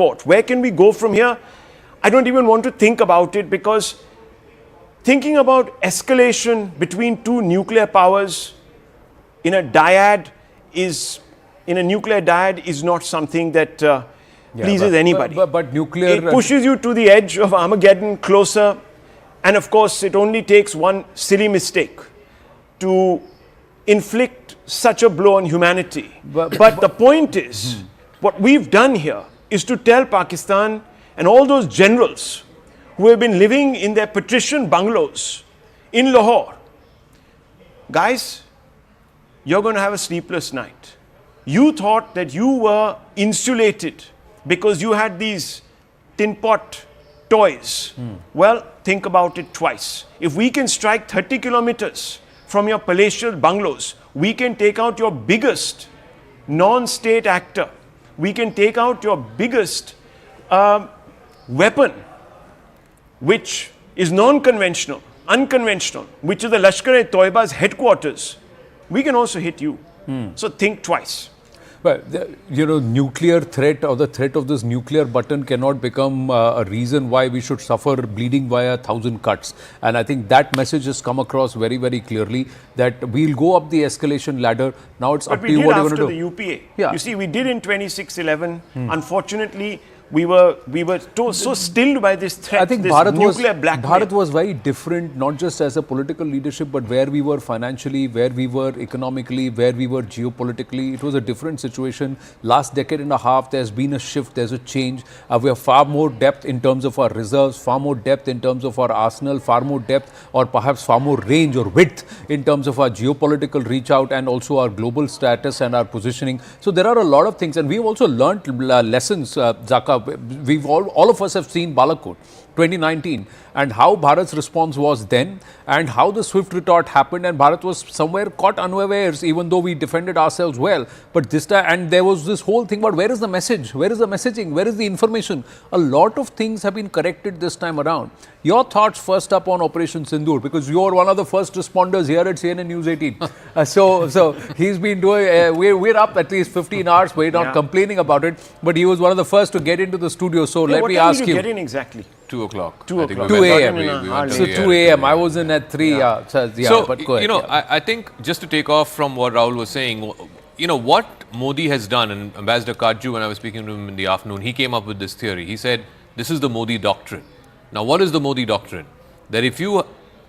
court. Where can we go from here? I don't even want to think about it, because thinking about escalation between two nuclear powers in a nuclear dyad is not something that pleases anybody. But nuclear... It pushes you to the edge of Armageddon, closer. And of course, it only takes one silly mistake to inflict such a blow on humanity. But the point is, what we've done here is to tell Pakistan and all those generals who have been living in their patrician bungalows in Lahore, guys, you're going to have a sleepless night. You thought that you were insulated because you had these tin pot toys. Well, think about it twice. If we can strike 30 kilometers from your palatial bungalows, we can take out your biggest non-state actor. We can take out your biggest weapon, which is non-conventional, unconventional, which is the Lashkar-e-Toiba's headquarters. We can also hit you. So think twice. But, nuclear threat or the threat of this nuclear button cannot become a reason why we should suffer bleeding via 1,000 cuts. And I think that message has come across very, very clearly, that we'll go up the escalation ladder. Now it's up to you what you're going to do. But we did after the UPA. Yeah. You see, we did in 26-11. Unfortunately, we were so stilled by this threat, I think this nuclear blackmail. Bharat was very different, not just as a political leadership, but where we were financially, where we were economically, where we were geopolitically. It was a different situation. Last decade and a half, there's been a shift, there's a change. We have far more depth in terms of our reserves, far more depth in terms of our arsenal, far more depth or perhaps far more range or width in terms of our geopolitical reach out and also our global status and our positioning. So there are a lot of things, and we've also learnt lessons, Zaka. We've all of us have seen Balakot 2019 and how Bharat's response was then and how the swift retort happened, and Bharat was somewhere caught unawares, even though we defended ourselves well. But this time, and there was this whole thing about where is the message, where is the messaging, where is the information? A lot of things have been corrected this time around. Your thoughts first up on Operation Sindoor, because you are one of the first responders here at CNN News 18. So he's been doing, we're up at least 15 hours, we're not complaining about it, but he was one of the first to get into the studio. So let me ask you. What time did you get in exactly? 2 o'clock. 2 o'clock. 2 a.m. So 2 a.m. I was in at 3. But go ahead. I think just to take off from what Rahul was saying, what Modi has done, and Ambassador Kajju, when I was speaking to him in the afternoon, he came up with this theory. He said, this is the Modi doctrine. Now, what is the Modi doctrine? That if you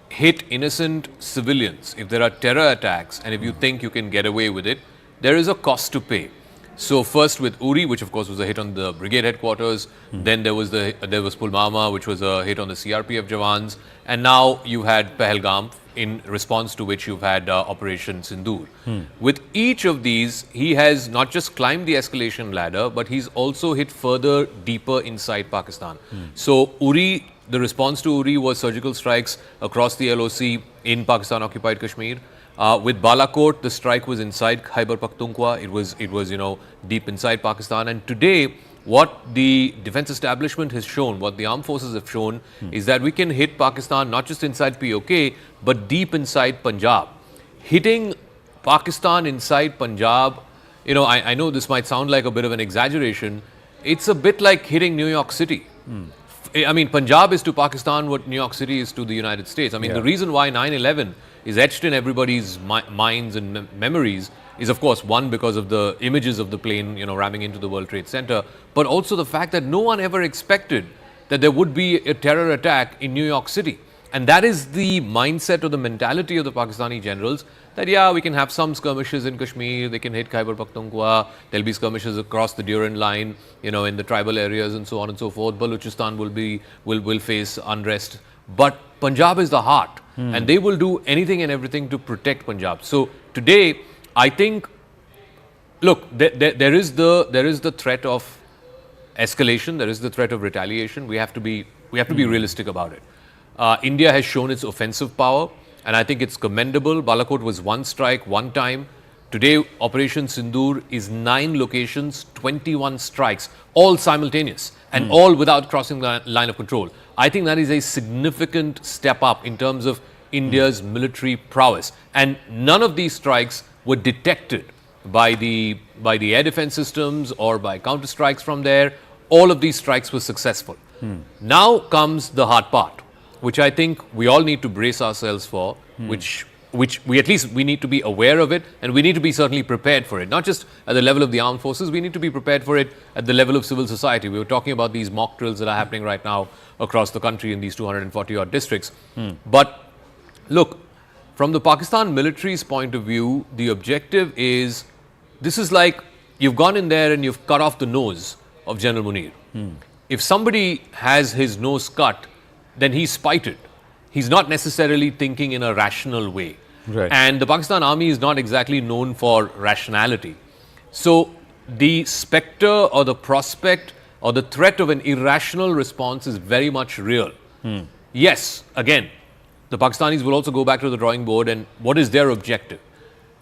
hit innocent civilians, if there are terror attacks, and if you think you can get away with it, there is a cost to pay. So first with Uri, which of course was a hit on the brigade headquarters, then there was Pulwama, which was a hit on the CRPF Jawans, and now you had Pahalgam, in response to which you've had Operation Sindoor. With each of these, he has not just climbed the escalation ladder, but he's also hit further deeper inside Pakistan. So Uri, the response to Uri was surgical strikes across the LOC in Pakistan-occupied Kashmir. With Balakot, the strike was inside Khyber Pakhtunkhwa. It was deep inside Pakistan. And today, what the defense establishment has shown, what the armed forces have shown, is that we can hit Pakistan not just inside PoK, but deep inside Punjab. Hitting Pakistan inside Punjab, I know this might sound like a bit of an exaggeration. It's a bit like hitting New York City. I mean, Punjab is to Pakistan what New York City is to the United States. I mean, the reason why 9/11 is etched in everybody's minds and memories is, of course, one, because of the images of the plane, ramming into the World Trade Center, but also the fact that no one ever expected that there would be a terror attack in New York City. And that is the mindset or the mentality of the Pakistani generals, that we can have some skirmishes in Kashmir, they can hit Khyber Pakhtunkhwa, there'll be skirmishes across the Durand line, in the tribal areas and so on and so forth. Balochistan will face unrest. But Punjab is the heart, and they will do anything and everything to protect Punjab. So today, I think, look, there is the threat of escalation, there is the threat of retaliation. We have to be realistic about it. India has shown its offensive power, and I think it's commendable. Balakot was one strike, one time. Today, Operation Sindoor is 9 locations, 21 strikes, all simultaneous and all without crossing the line of control. I think that is a significant step up in terms of India's military prowess. And none of these strikes were detected by the air defense systems or by counter strikes from there. all of these strikes were successful. Now comes the hard part, which I think we all need to brace ourselves for, which we at least we need to be aware of it, and we need to be certainly prepared for it. Not just at the level of the armed forces, we need to be prepared for it at the level of civil society. We were talking about these mock drills that are happening right now across the country in these 240 odd districts. But look, from the Pakistan military's point of view, the objective is, this is like you've gone in there and you've cut off the nose of General Munir. If somebody has his nose cut, then he's spited. He's not necessarily thinking in a rational way. Right. And the Pakistan army is not exactly known for rationality. So the spectre or the prospect or the threat of an irrational response is very much real. Yes, again, the Pakistanis will also go back to the drawing board, and what is their objective?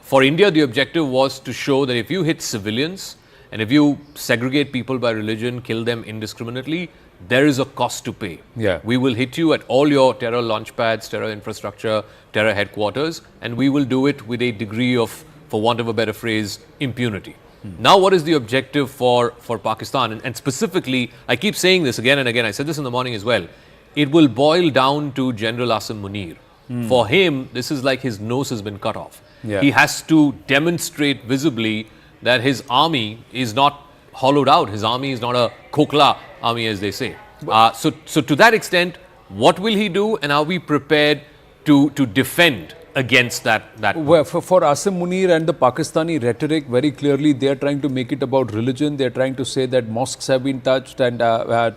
For India, the objective was to show that if you hit civilians and if you segregate people by religion, kill them indiscriminately, there is a cost to pay. Yeah. We will hit you at all your terror launchpads, terror infrastructure, terror headquarters, and we will do it with a degree of, for want of a better phrase, impunity. Now, what is the objective for Pakistan? And specifically, I keep saying this again and again, I said this in the morning as well, it will boil down to General Asim Munir. For him, this is like his nose has been cut off. Yeah. He has to demonstrate visibly that his army is not hollowed out. His army is not a Kokla army, as they say. So to that extent, what will he do, and are we prepared to defend against that? Well, for Asim Munir and the Pakistani rhetoric, very clearly they are trying to make it about religion. They are trying to say that mosques have been touched and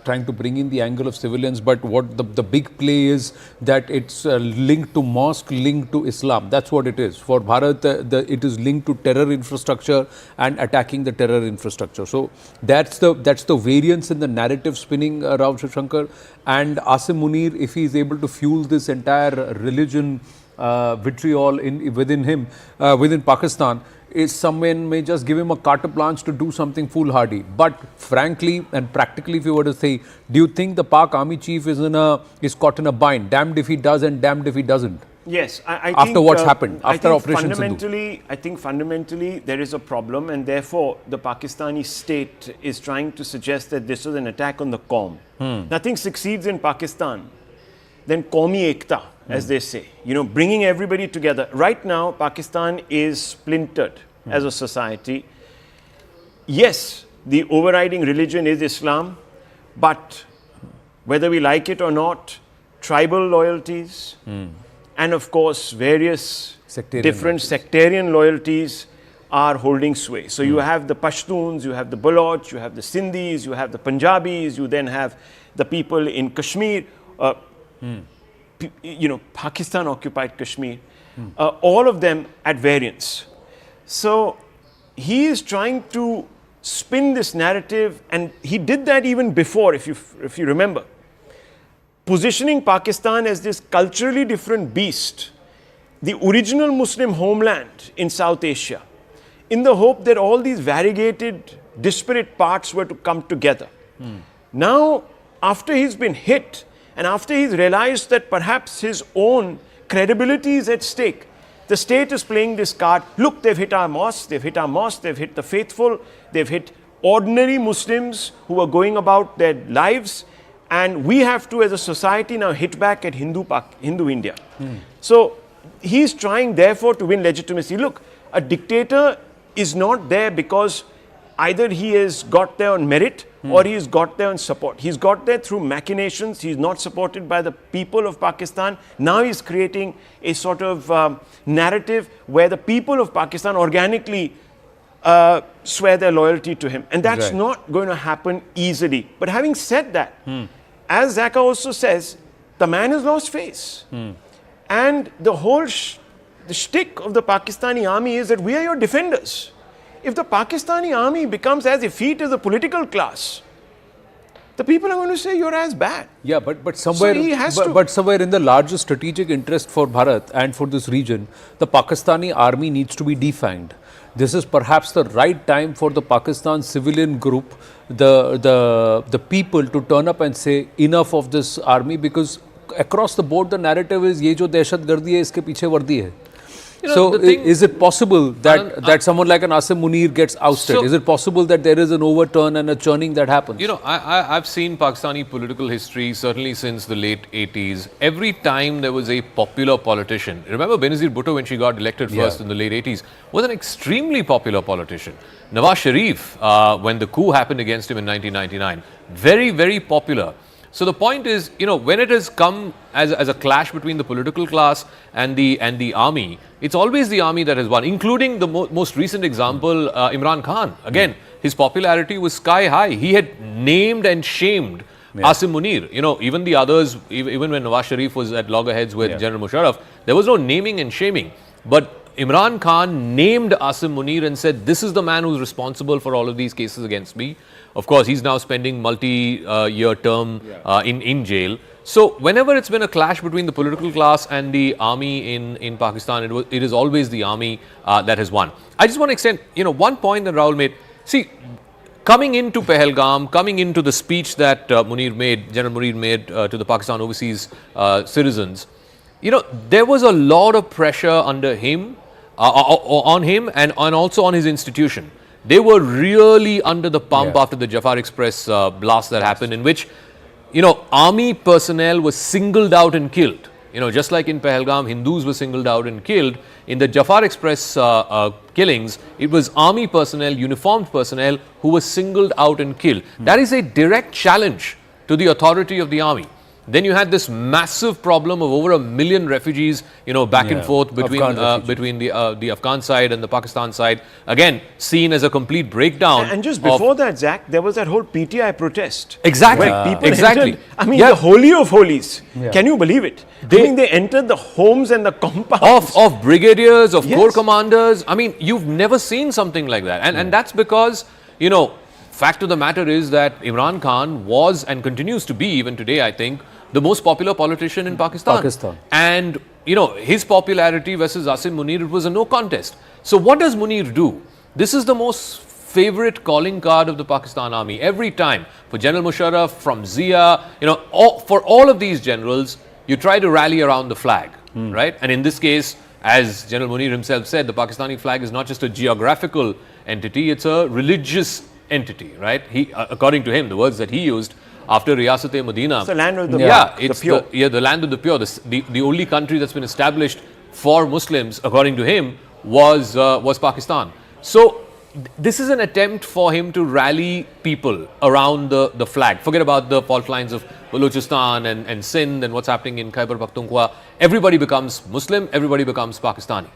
trying to bring in the angle of civilians. But what the big play is that it's linked to mosque, linked to Islam. That's what it is. For Bharat, it is linked to terror infrastructure and attacking the terror infrastructure. So that's the variance in the narrative spinning around Shankar. And Asim Munir, if he is able to fuel this entire religion vitriol within him, within Pakistan, is someone may just give him a carte blanche to do something foolhardy. But frankly and practically, if you were to say, do you think the Pak army chief is caught in a bind? Damned if he does and damned if he doesn't. Yes, I think after what's happened, after Operation Sindoor. I think fundamentally there is a problem, and therefore the Pakistani state is trying to suggest that this was an attack on the Qaum. Nothing succeeds in Pakistan then Qaumi Ekta, as they say, bringing everybody together. Right now, Pakistan is splintered as a society. Yes, the overriding religion is Islam, but whether we like it or not, tribal loyalties and of course various sectarian loyalties are holding sway. So you have the Pashtuns, you have the Baloch, you have the Sindhis, you have the Punjabis, you then have the people in Kashmir, Pakistan-occupied Kashmir, all of them at variance. So he is trying to spin this narrative, and he did that even before, if you remember, positioning Pakistan as this culturally different beast, the original Muslim homeland in South Asia, in the hope that all these variegated, disparate parts were to come together. Now, after he's been hit, and after he's realized that perhaps his own credibility is at stake, the state is playing this card. Look, they've hit our mosques, they've hit the faithful, they've hit ordinary Muslims who are going about their lives, and we have to, as a society, now hit back at Hindu India. So he's trying, therefore, to win legitimacy. Look, a dictator is not there because either he has got there on merit or he has got there on support. He's got there through machinations. He's not supported by the people of Pakistan. Now he's creating a sort of narrative where the people of Pakistan organically swear their loyalty to him. And that's not going to happen easily. But having said that, as Zaka also says, the man has lost face. And the whole the shtick of the Pakistani army is that we are your defenders. If the Pakistani army becomes as effete as a political class, the people are going to say you're as bad. Yeah, but somewhere, but somewhere in the larger strategic interest for Bharat and for this region, the Pakistani army needs to be defanged. This is perhaps the right time for the Pakistan civilian group, the people to turn up and say enough of this army, because across the board the narrative is ye jo dehshatgardi hai iske piche vardi hai. So is it possible that someone like an Asim Munir gets ousted? Is it possible that there is an overturn and a churning that happens? I've seen Pakistani political history certainly since the late 80s. Every time there was a popular politician, remember Benazir Bhutto when she got elected first in the late 80s, was an extremely popular politician. Nawaz Sharif, when the coup happened against him in 1999, very, very popular. So the point is, when it has come as a clash between the political class and the army, it's always the army that has won, including the most recent example, Imran Khan. Again, his popularity was sky high. He had named and shamed Asim Munir. Even the others, even when Nawaz Sharif was at loggerheads with General Musharraf, there was no naming and shaming. But Imran Khan named Asim Munir and said, this is the man who's responsible for all of these cases against me. Of course, he's now spending multi-year term in jail. So whenever it's been a clash between the political class and the army in Pakistan, it is always the army that has won. I just want to extend, one point that Rahul made. See, coming into Pahalgam, coming into the speech that General Munir made to the Pakistan overseas citizens, there was a lot of pressure under him, on him and also on his institution. They were really under the pump after the Jafar Express blast that happened, in which, army personnel was singled out and killed. Just like in Pahalgam, Hindus were singled out and killed. In the Jafar Express killings, it was army personnel, uniformed personnel who were singled out and killed. That is a direct challenge to the authority of the army. Then you had this massive problem of over 1 million refugees, back and forth between the Afghan side and the Pakistan side. Again, seen as a complete breakdown. And just before that, Zach, there was that whole PTI protest. Exactly. Where people entered, the holy of holies. Can you believe it? They entered the homes and the compounds. Of brigadiers, of corps commanders. You've never seen something like that. And that's because, fact of the matter is that Imran Khan was and continues to be, even today, I think, the most popular politician in Pakistan. And, his popularity versus Asim Munir, it was a no contest. So what does Munir do? This is the most favorite calling card of the Pakistan army. Every time, for General Musharraf, from Zia, for all of these generals, you try to rally around the flag, right? And in this case, as General Munir himself said, the Pakistani flag is not just a geographical entity, it's a religious entity, right? According to him, the words that he used, after Riyasat-e-Madina. It's the land of the pure. The land of the pure. The only country that's been established for Muslims, according to him, was Pakistan. So this is an attempt for him to rally people around the flag. Forget about the fault lines of Balochistan and Sindh and what's happening in Khyber Pakhtunkhwa. Everybody becomes Muslim, everybody becomes Pakistani.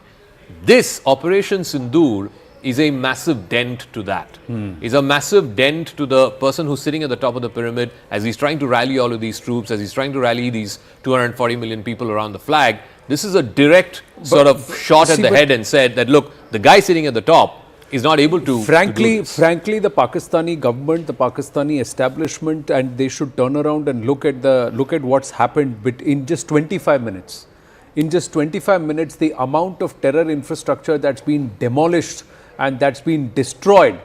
This Operation Sindoor is a massive dent to that. Is a massive dent to the person who's sitting at the top of the pyramid as he's trying to rally all of these troops, as he's trying to rally these 240 million people around the flag. This is a direct sort of shot at the head and said that, look, the guy sitting at the top is not able to. Frankly, the Pakistani government, the Pakistani establishment, and they should turn around and look at what's happened in just 25 minutes. In just 25 minutes, the amount of terror infrastructure that's been demolished and that's been destroyed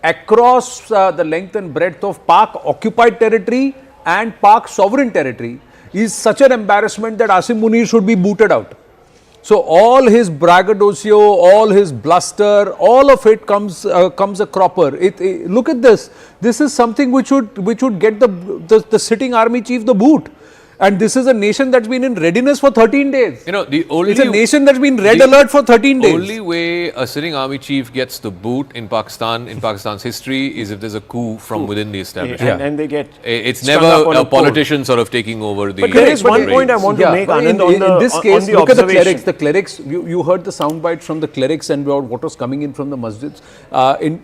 across the length and breadth of PoK-occupied territory and PoK sovereign territory is such an embarrassment that Asim Munir should be booted out. So all his braggadocio, all his bluster, all of it comes a cropper. Look at this. This is something which would get the sitting army chief the boot. And this is a nation that's been in readiness for 13 days. It's a nation that's been red alert for 13 days. The only way a sitting army chief gets the boot in Pakistan's history, is if there's a coup from within the establishment. And they get. It's never a politician sort of taking over the. But there is one point I want to make, Anand, in this case, look at the clerics. The clerics, you heard the soundbite from the clerics and what was coming in from the masjids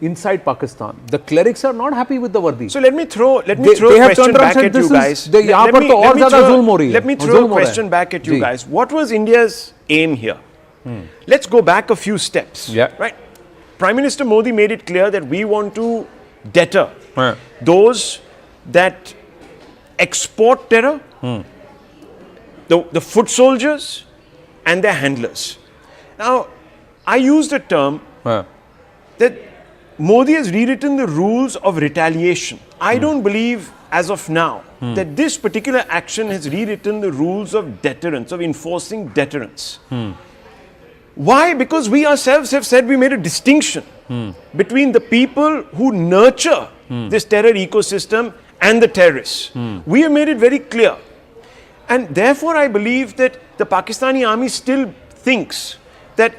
inside Pakistan. The clerics are not happy with the Wardi. So let me throw a question back at you guys. Let me throw a question back at you guys. What was India's aim here? Let's go back a few steps. Right? Prime Minister Modi made it clear that we want to deter those that export terror, the foot soldiers and their handlers. Now, I used a term that Modi has rewritten the rules of retaliation. I don't believe as of now that this particular action has rewritten the rules of deterrence, of enforcing deterrence. Why? Because we ourselves have said we made a distinction between the people who nurture this terror ecosystem and the terrorists. We have made it very clear. And therefore, I believe that the Pakistani army still thinks that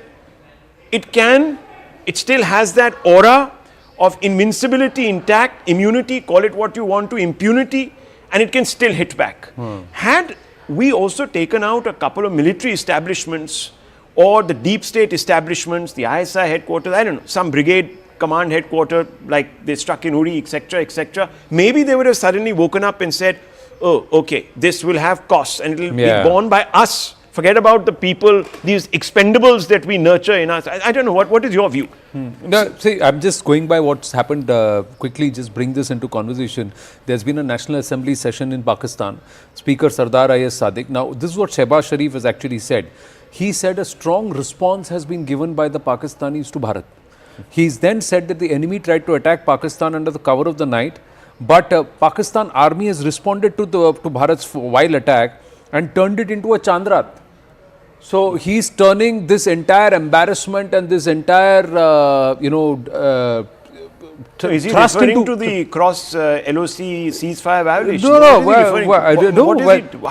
it still has that aura of invincibility intact, immunity, call it what you want to, impunity, and it can still hit back. Had we also taken out a couple of military establishments or the deep state establishments, the ISI headquarters, I don't know, some brigade command headquarters like they struck in Uri, etc., maybe they would have suddenly woken up and said, oh, okay, this will have costs and it will be borne by us. Forget about the people, these expendables that we nurture in us. I don't know, what is your view? No, see, I'm just going by what's happened quickly, just bring this into conversation. There's been a National Assembly session in Pakistan. Speaker Sardar I.S. Sadiq. Now, this is what Shehbaz Sharif has actually said. He said a strong response has been given by the Pakistanis to Bharat. He's then said that the enemy tried to attack Pakistan under the cover of the night, but Pakistan army has responded to Bharat's wild attack and turned it into a Chandrat. So he's turning this entire embarrassment and this entire, so is he referring to the cross LOC ceasefire violation?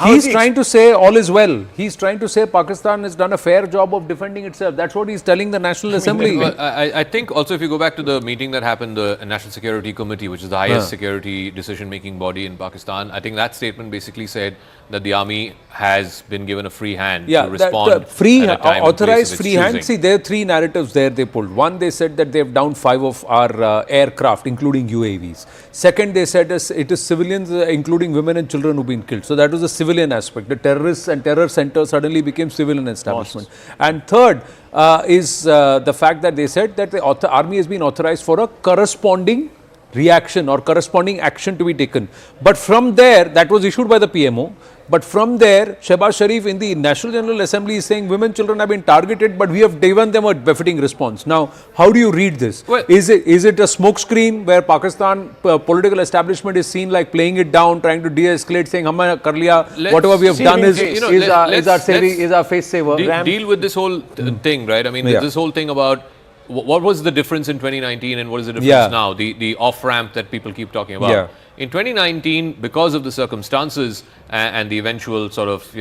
He's trying to say all is well. He's trying to say Pakistan has done a fair job of defending itself. That's what he's telling the National Assembly. I think also if you go back to the meeting that happened, the National Security Committee, which is the highest security decision-making body in Pakistan, I think that statement basically said that the army has been given a free hand to respond at a time authorized and place of its free hand. choosing. See, there are three narratives there they pulled. One, they said that they've downed 5 of our aircraft, including UAVs. Second, they said it is civilians, including women and children, who've been killed. So that was the civilian aspect. The terrorists and terror centers suddenly became civilian establishment. And third is the fact that they said that the army has been authorized for a corresponding reaction or corresponding action to be taken. But from there, that was issued by the PMO. But from there, Shehbaz Sharif in the National General Assembly is saying women, children have been targeted, but we have given them a befitting response. Now, how do you read this? Well, is it a smokescreen where Pakistan political establishment is seen like playing it down, trying to de-escalate, saying "Humna kar liya, whatever we have done is our face saver"? Deal with this whole thing, right? I mean, this whole thing about what was the difference in 2019 and what is the difference now? The off-ramp that people keep talking about. In 2019, because of the circumstances and the eventual sort of,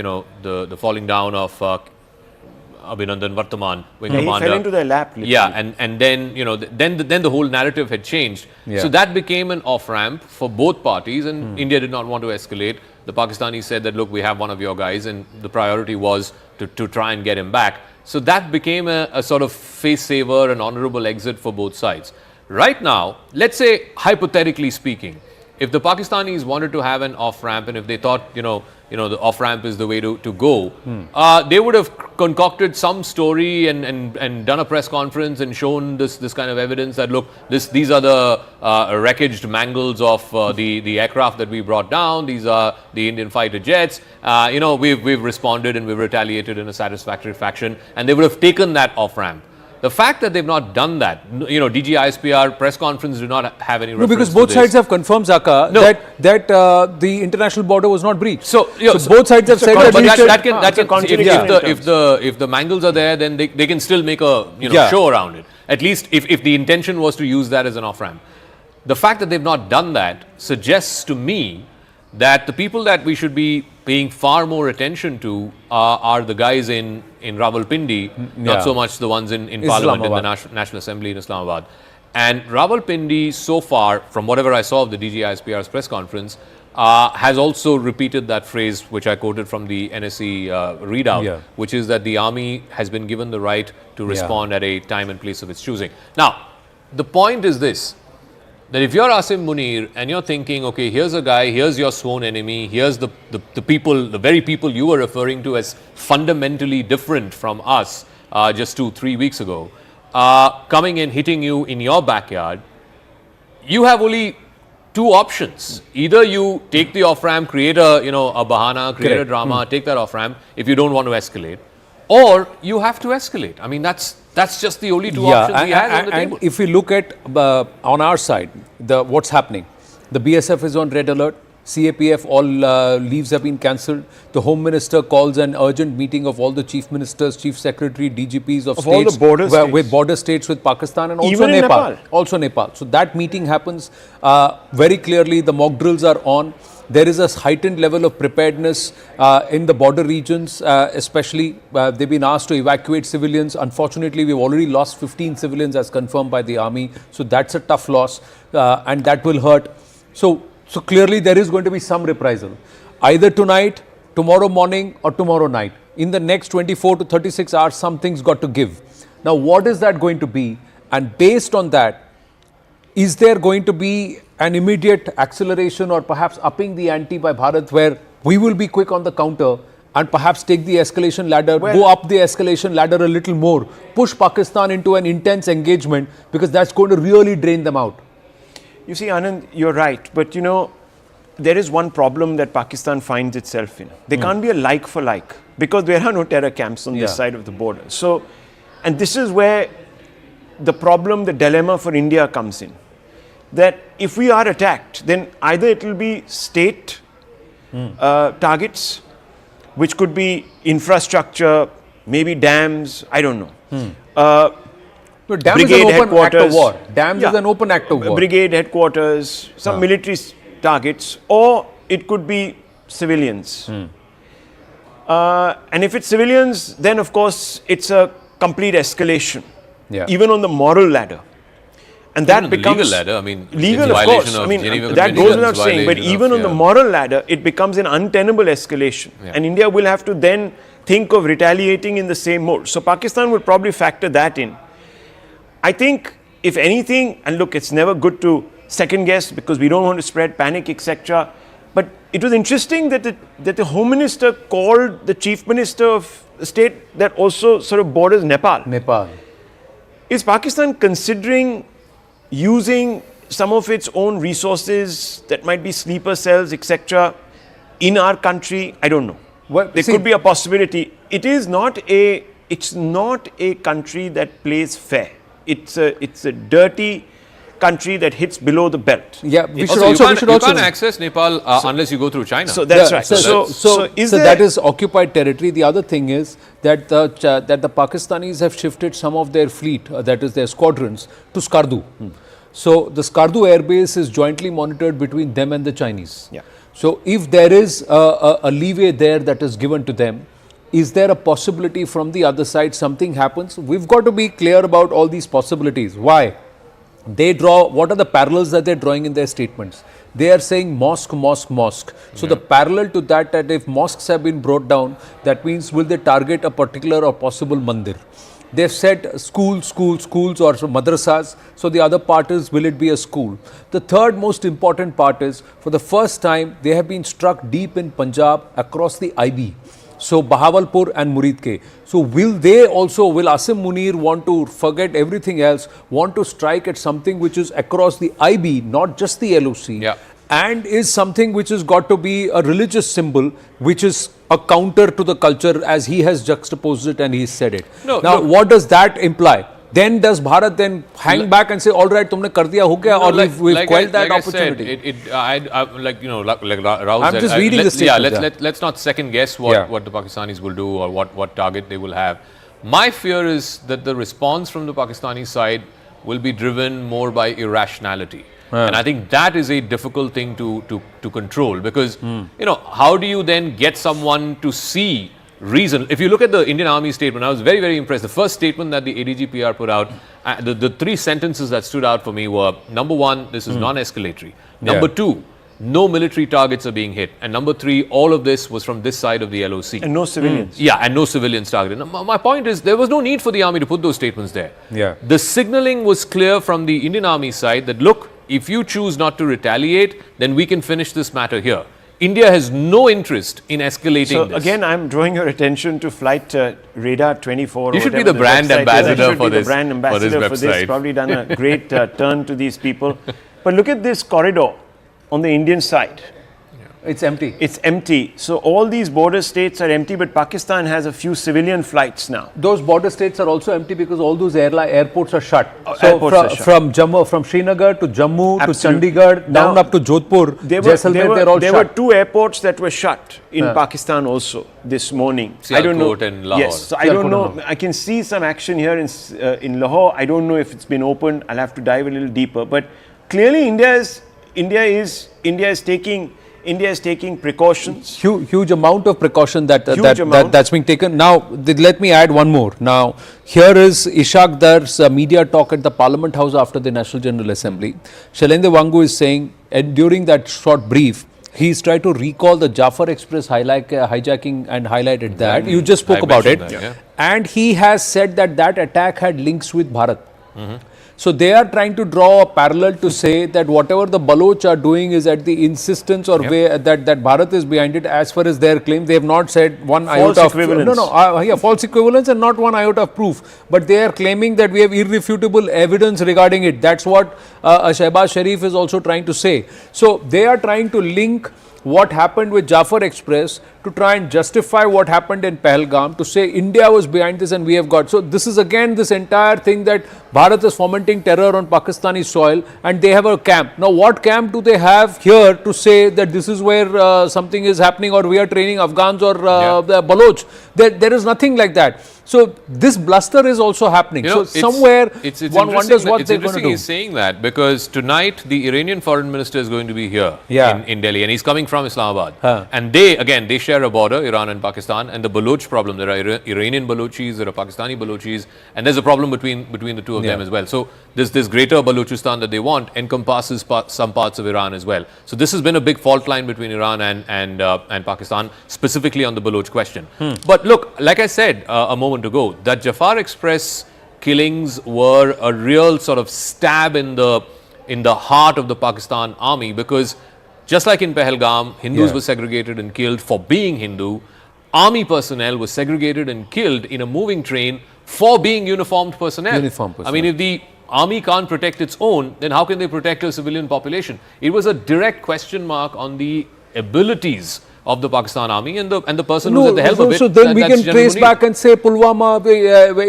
the falling down of Abhinandan Vartaman, wing commander. He fell into their lap. Literally. Yeah, and then, then the whole narrative had changed. So that became an off-ramp for both parties, and India did not want to escalate. The Pakistanis said that, look, we have one of your guys, and the priority was to try and get him back. So that became a sort of face saver, an honorable exit for both sides. Right now, let's say, hypothetically speaking, if the Pakistanis wanted to have an off-ramp and if they thought, the off-ramp is the way to go, they would have concocted some story and done a press conference and shown this kind of evidence that, look, these are the wreckaged mangles of the aircraft that we brought down. These are the Indian fighter jets. We've responded and we've retaliated in a satisfactory fashion, and they would have taken that off-ramp. The fact that they've not done that, DG ISPR press conference do not have any reference because both sides have confirmed, Zaka, that the international border was not breached. So both sides have said that if the mangles are there, then they can still make a show around it. At least if the intention was to use that as an off-ramp. The fact that they've not done that suggests to me that the people that we should be paying far more attention to are the guys in Rawalpindi, not so much the ones in Parliament, in the National Assembly in Islamabad. And Rawalpindi, so far, from whatever I saw of the DG ISPR's press conference, has also repeated that phrase, which I quoted from the NSE readout, which is that the army has been given the right to respond at a time and place of its choosing. Now, the point is this, that if you're Asim Munir and you're thinking, okay, here's a guy, here's your sworn enemy, here's the people, the very people you were referring to as fundamentally different from us just 2-3 weeks ago, coming and hitting you in your backyard, you have only two options. Either you take the off-ramp, create a bahana, create a drama, take that off-ramp if you don't want to escalate, or you have to escalate. I mean, that's just the only two options we have on the table. And if we look at on our side, what's happening, the BSF is on red alert, CAPF, all leaves have been cancelled. The Home Minister calls an urgent meeting of all the Chief Ministers, Chief Secretary, DGPs of states. All the border states. With border states with Pakistan and also Even in Nepal. Nepal. Also Nepal. So that meeting happens very clearly. The mock drills are on. There is a heightened level of preparedness in the border regions, especially they've been asked to evacuate civilians. Unfortunately, we've already lost 15 civilians as confirmed by the army. So that's a tough loss and that will hurt. So clearly there is going to be some reprisal. Either tonight, tomorrow morning or tomorrow night. In the next 24 to 36 hours, something's got to give. Now, what is that going to be? And based on that, is there going to be an immediate acceleration or perhaps upping the ante by Bharat where we will be quick on the counter and perhaps take the escalation ladder, go up the escalation ladder a little more, push Pakistan into an intense engagement because that's going to really drain them out? You see, Anand, you're right. But you know, there is one problem that Pakistan finds itself in. There can't be a like for like because there are no terror camps on this side of the border. So, and this is where the problem, the dilemma for India comes in. That if we are attacked, then either it will be state targets, which could be infrastructure, maybe dams, I don't know. But dam brigade is an open act of headquarters. war. Dams is an open act of war. Brigade headquarters, some military targets, or it could be civilians. And if it's civilians, then of course it's a complete escalation, even on the moral ladder. And that becomes legal ladder. I mean, legal, of course. I mean, that goes without saying. But even on the moral ladder, it becomes an untenable escalation. And India will have to then think of retaliating in the same mode. So Pakistan will probably factor that in. I think, if anything, and look, it's never good to second guess because we don't want to spread panic, etc. But it was interesting that the Home Minister called the Chief Minister of the state that also sort of borders Nepal. Is Pakistan considering using some of its own resources that might be sleeper cells, etc., in our country? I don't know. Well, there could be a possibility. It's not a country that plays fair. It's a dirty country that hits below the belt. Yeah, you can't access Nepal unless you go through China. So that's right. So that is occupied territory. The other thing is that the Pakistanis have shifted some of their fleet, that is their squadrons, to Skardu. So the Skardu airbase is jointly monitored between them and the Chinese. So if there is a leeway there that is given to them, is there a possibility from the other side something happens? We've got to be clear about all these possibilities. Why? They draw, what are the parallels that they're drawing in their statements? They are saying mosque, mosque, mosque. So the parallel to that if mosques have been brought down, that means will they target a particular or possible mandir? They've said schools or madrasas. So the other part is, will it be a school? The third most important part is, for the first time, they have been struck deep in Punjab across the IB. So Bahawalpur and Muridke. So will Asim Munir want to forget everything else, want to strike at something which is across the IB, not just the LOC, and is something which has got to be a religious symbol, which is a counter to the culture as he has juxtaposed it and he said it. What does that imply? Then does Bharat then hang back and say, all right, tumne kar diya ho gaya, or we've quelled that opportunity? Rahul I'm said, just reading the statement. Let's not second guess what the Pakistanis will do or what target they will have. My fear is that the response from the Pakistani side will be driven more by irrationality. And I think that is a difficult thing to control because, how do you then get someone to see reason? If you look at the Indian Army statement, I was very, very impressed. The first statement that the ADGPR put out, the three sentences that stood out for me were, number one, this is non-escalatory. Number two, no military targets are being hit. And number three, all of this was from this side of the LOC. And no civilians. And no civilians targeted. Now, my point is, there was no need for the army to put those statements there. The signaling was clear from the Indian Army side that, look, if you choose not to retaliate, then we can finish this matter here. India has no interest in escalating this. Again, I'm drawing your attention to flight radar 24. You should be the brand ambassador for this. Website. Probably done a great turn to these people. But look at this corridor on the Indian side. It's empty. It's empty. So all these border states are empty, but Pakistan has a few civilian flights now. Those border states are also empty because all those airports are shut. Airports are shut. From Jammu, from Srinagar to Jammu Absolutely. to Chandigarh, down Now, up to Jodhpur, There Jaisalmer, were two airports that were shut in Pakistan also this morning. I don't know. Sialkot and Lahore. Yes, so I don't know. I can see some action here in Lahore. I don't know if it's been opened. I'll have to dive a little deeper. But clearly, India is taking precautions. Huge amount of precaution amount. that's being taken. Now, let me add one more. Now, here is Ishaq Dar's media talk at the Parliament House after the National General Assembly. Shailendra Wangu is saying, and during that short brief, he's tried to recall the Jafar Express hijacking and highlighted that. You just spoke about it. That, yeah. And he has said that attack had links with Bharat. So they are trying to draw a parallel to say that whatever the Baloch are doing is at the insistence or way that Bharat is behind it. As far as their claim, they have not said one iota of equivalence. False equivalence and not one iota of proof. But they are claiming that we have irrefutable evidence regarding it. That's what Shehbaz Sharif is also trying to say. So they are trying to link what happened with Jafar Express to try and justify what happened in Pahalgam, to say India was behind this and we have got. So this is again this entire thing that Bharat is fomenting terror on Pakistani soil and they have a camp. Now what camp do they have here to say that this is where something is happening or we are training Afghans or the Baloch? There is nothing like that. So this bluster is also happening. You know, so somewhere it's one wonders what they're going to do. It's interesting he's saying that because tonight the Iranian foreign minister is going to be here in Delhi and he's coming from Islamabad. And they share a border, Iran and Pakistan, and the Baloch problem. There are Iranian Balochis, there are Pakistani Balochis, and there's a problem between the two of them as well. So this greater Balochistan that they want encompasses some parts of Iran as well. So this has been a big fault line between Iran and Pakistan, specifically on the Baloch question. But look, like I said a moment ago, that Jafar Express killings were a real sort of stab in the heart of the Pakistan army, because just like in Pahalgam, Hindus were segregated and killed for being Hindu, army personnel was segregated and killed in a moving train for being uniformed personnel. I mean, if the army can't protect its own, then how can they protect a civilian population? It was a direct question mark on the abilities of the Pakistan army and the person who's at the helm of it. So then we can trace back and say Pulwama,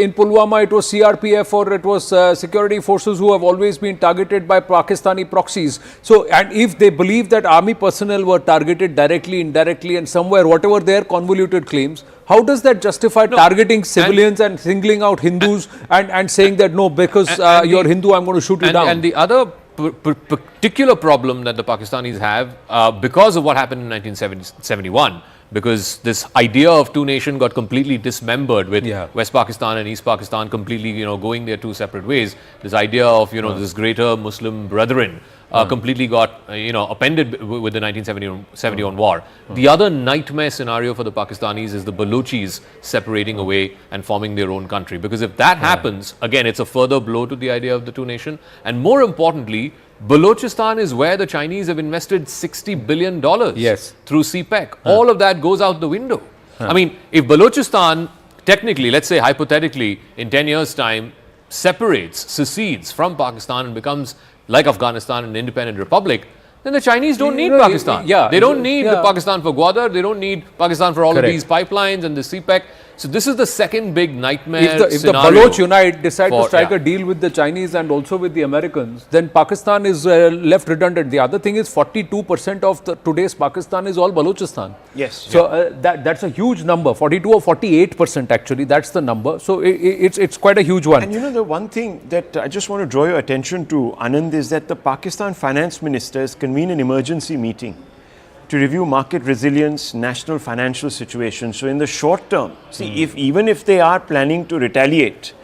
in Pulwama it was CRPF or it was security forces who have always been targeted by Pakistani proxies. So, and if they believe that army personnel were targeted directly, indirectly and somewhere, whatever their convoluted claims, how does that justify targeting civilians and singling out Hindus and saying that no, because you're Hindu, I'm going to shoot you down? And the other particular problem that the Pakistanis have because of what happened in 1971, because this idea of two nation got completely dismembered with West Pakistan and East Pakistan completely going their two separate ways. This idea of this greater Muslim brethren completely got appended with the 1971 war. The other nightmare scenario for the Pakistanis is the Balochis separating away and forming their own country, because if that happens, again it's a further blow to the idea of the two nation. And more importantly, Balochistan is where the Chinese have invested $60 billion through CPEC. All of that goes out the window. I mean, if Balochistan technically, let's say hypothetically, in 10 years' time, secedes from Pakistan and becomes like Afghanistan, an independent republic, then the Chinese don't need Pakistan. They don't need Pakistan for Gwadar. They don't need Pakistan for all of these pipelines and the CPEC. So this is the second big nightmare if the Baloch unite, decide to strike a deal with the Chinese and also with the Americans, then Pakistan is left redundant. The other thing is 42% of today's Pakistan is all Balochistan. Yes. So that's a huge number. 42 or 48% actually, that's the number. So it's quite a huge one. And the one thing that I just want to draw your attention to, Anand, is that the Pakistan finance ministers convene an emergency meeting to review market resilience, national financial situation. So in the short term, even if they are planning to retaliate,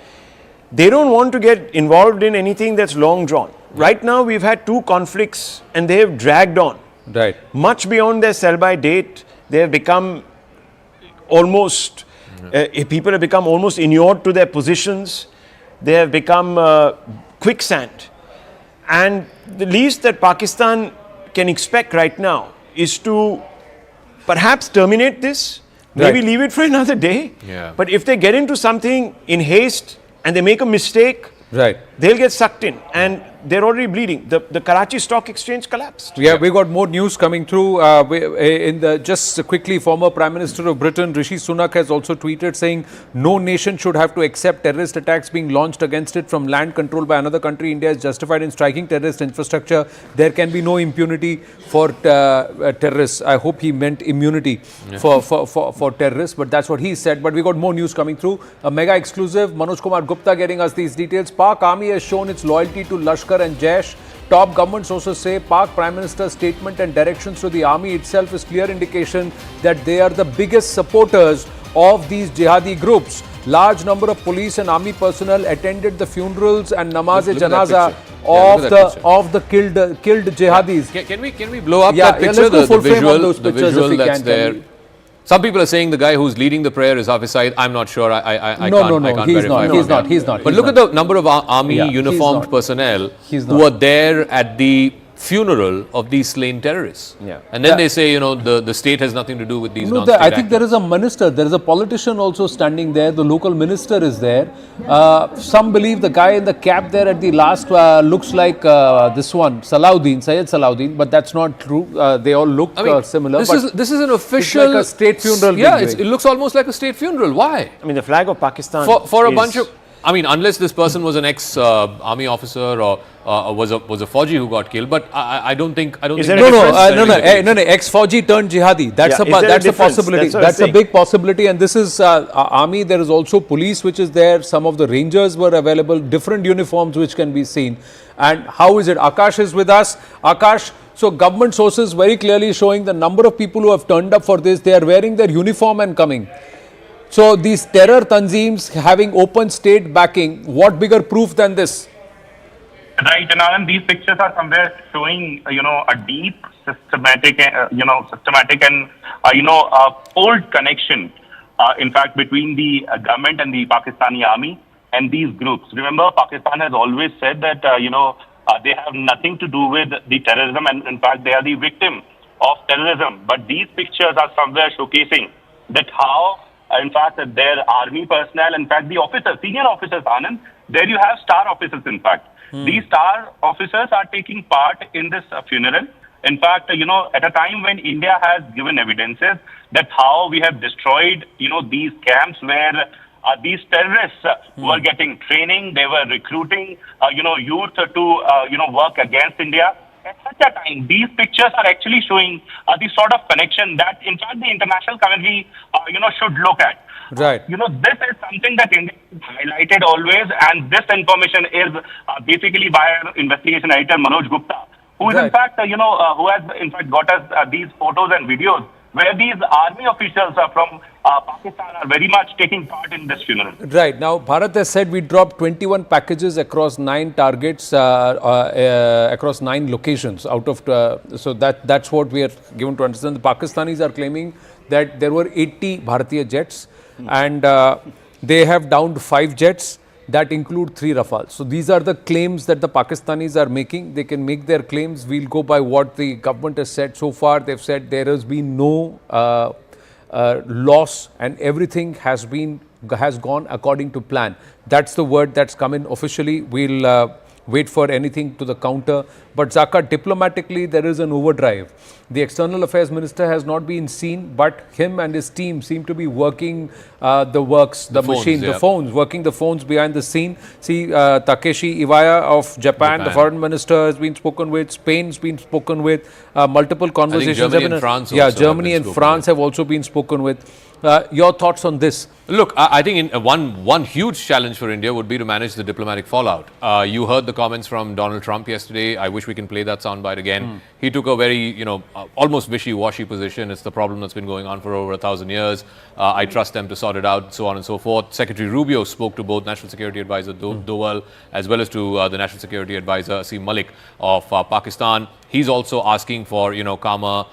they don't want to get involved in anything that's long drawn. Right now, we've had two conflicts and they have dragged on. Right. Much beyond their sell-by date, they have become almost, people have become almost inured to their positions. They have become quicksand. And the least that Pakistan can expect right now is to perhaps terminate this, maybe leave it for another day. But if they get into something in haste and they make a mistake, they'll get sucked in, and they're already bleeding. The Karachi Stock Exchange collapsed. Yeah, we got more news coming through. Just quickly, former Prime Minister of Britain, Rishi Sunak, has also tweeted saying no nation should have to accept terrorist attacks being launched against it from land controlled by another country. India is justified in striking terrorist infrastructure. There can be no impunity for terrorists. I hope he meant immunity for terrorists, but that's what he said. But we got more news coming through. A mega exclusive. Manoj Kumar Gupta getting us these details. Pak Army has shown its loyalty to Lashkar and Jaish. Top government sources say Pak Prime Minister's statement and directions to the army itself is clear indication that they are the biggest supporters of these jihadi groups. Large number of police and army personnel attended the funerals and namaz-e-janaza of the killed jihadis. Can we blow up that picture? Let's go full frame on those the pictures visual if we that's can. there. Some people are saying the guy who's leading the prayer is Hafiz Saeed. I'm not sure. I can't verify. He's not. But look at the number of army uniformed personnel who are there at the funeral of these slain terrorists. Yeah. And then they say, the state has nothing to do with these non-state I think there is a minister, there is a politician also standing there. The local minister is there. Some believe the guy in the cap there at the last looks like this one, Syed Salahuddin, but that's not true. They all look similar. This is an official... It's like a state funeral. Yeah, it looks almost like a state funeral. Why? I mean, the flag of Pakistan for a bunch of... I mean, unless this person was an ex-army officer or was a Fauji who got killed, but I don't think... No, ex-Fauji turned jihadi. That's a possibility. That's a big possibility. And this is army. There is also police which is there. Some of the rangers were available. Different uniforms which can be seen. And how is it? Akash is with us. Akash, so government sources very clearly showing the number of people who have turned up for this. They are wearing their uniform and coming. So these terror tanzeems having open state backing, what bigger proof than this? Right, and these pictures are somewhere showing, a deep, systematic and, old connection, in fact, between the government and the Pakistani army and these groups. Remember, Pakistan has always said that, they have nothing to do with the terrorism, and in fact, they are the victim of terrorism. But these pictures are somewhere showcasing that how, in fact, their army personnel, in fact, the officers, senior officers, Anand, there you have star officers, in fact. These star officers are taking part in this funeral. In fact, at a time when India has given evidences that how we have destroyed, these camps where these terrorists were getting training, they were recruiting, youth to, work against India. At such a time, these pictures are actually showing the sort of connection that, in fact, the international community, should look at. Right. This is something that India has highlighted always, and this information is basically by our investigation editor, Manoj Gupta, who is, in fact, who has, in fact, got us these photos and videos where these army officials from Pakistan are very much taking part in this funeral. Right. Now, Bharat has said we dropped 21 packages across 9 targets, across 9 locations out of, so that's what we are given to understand. The Pakistanis are claiming that there were 80 Bharatiya jets and they have downed 5 jets that include 3 Rafales. So these are the claims that the Pakistanis are making. They can make their claims. We'll go by what the government has said so far. They've said there has been no loss and everything has gone according to plan. That's the word that's come in officially. We'll wait for anything to the counter. But Zaka, diplomatically, there is an overdrive. The External Affairs Minister has not been seen, but him and his team seem to be working the phones, working the phones behind the scene. See, Takeshi Iwaya of Japan, the foreign minister has been spoken with, Spain's been spoken with, multiple conversations. I think Germany and France Germany and France have also been spoken with. Your thoughts on this? Look, I think one huge challenge for India would be to manage the diplomatic fallout. You heard the comments from Donald Trump yesterday. I wish we can play that soundbite again. He took a very, almost wishy-washy position. It's the problem that's been going on for over 1,000 years. I trust them to sort it out, so on and so forth. Secretary Rubio spoke to both National Security Advisor Doval as well as to the National Security Advisor Asim Malik of Pakistan. He's also asking for, calmer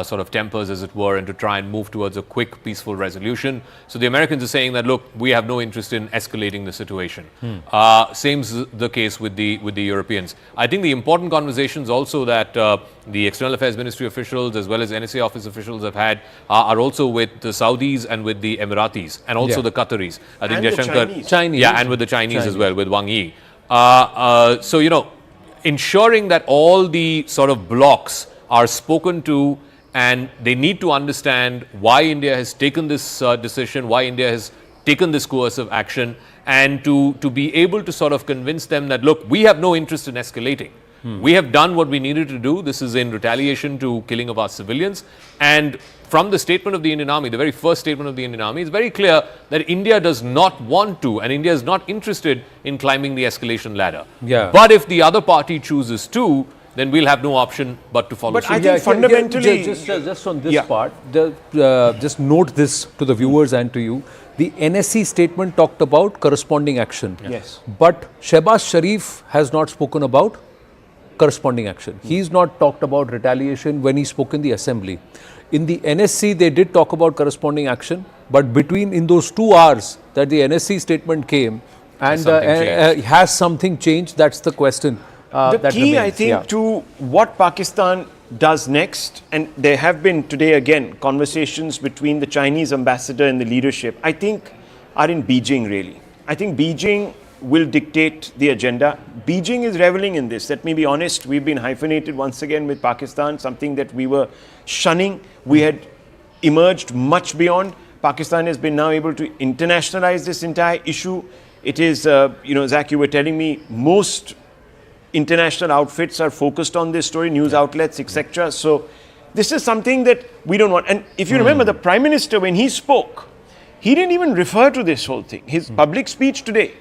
sort of tempers, as it were, and to try and move towards a quick, peaceful resolution. So the Americans are saying that, look, we have no interest in escalating the situation. Same's the case with the Europeans. I think the important conversations also that the External Affairs Ministry officials as well as NSA office officials have had are also with the Saudis and with the Emiratis and also the Qataris. I think and Chinese. Yeah, and with the Chinese as well, with Wang Yi. So, ensuring that all the sort of blocks are spoken to and they need to understand why India has taken this decision, why India has taken this coercive action, and to be able to sort of convince them that, look, we have no interest in escalating. We have done what we needed to do. This is in retaliation to killing of our civilians. And from the statement of the Indian Army, the very first statement of the Indian Army, it's very clear that India does not want to, and India is not interested in climbing the escalation ladder. Yeah. But if the other party chooses to, then we'll have no option but to follow But suit. I think fundamentally... Just on this part, just note this to the viewers and to you. The NSC statement talked about corresponding action. Yes. But Shehbaz Sharif has not spoken about corresponding action. He's not talked about retaliation when he spoke in the assembly. In the NSC, they did talk about corresponding action, but in those 2 hours that the NSC statement came, and has something changed? That's the question. The that key, remains. I think, to what Pakistan does next, and there have been today again conversations between the Chinese ambassador and the leadership, I think are in Beijing really. I think Beijing will dictate the agenda. Beijing is reveling in this. Let me be honest, we've been hyphenated once again with Pakistan, something that we were shunning. We had emerged much beyond. Pakistan has been now able to internationalize this entire issue. It is, Zach, you were telling me, most international outfits are focused on this story, news outlets, etc. So this is something that we don't want. And if you remember, the Prime Minister, when he spoke, he didn't even refer to this whole thing. His public speech today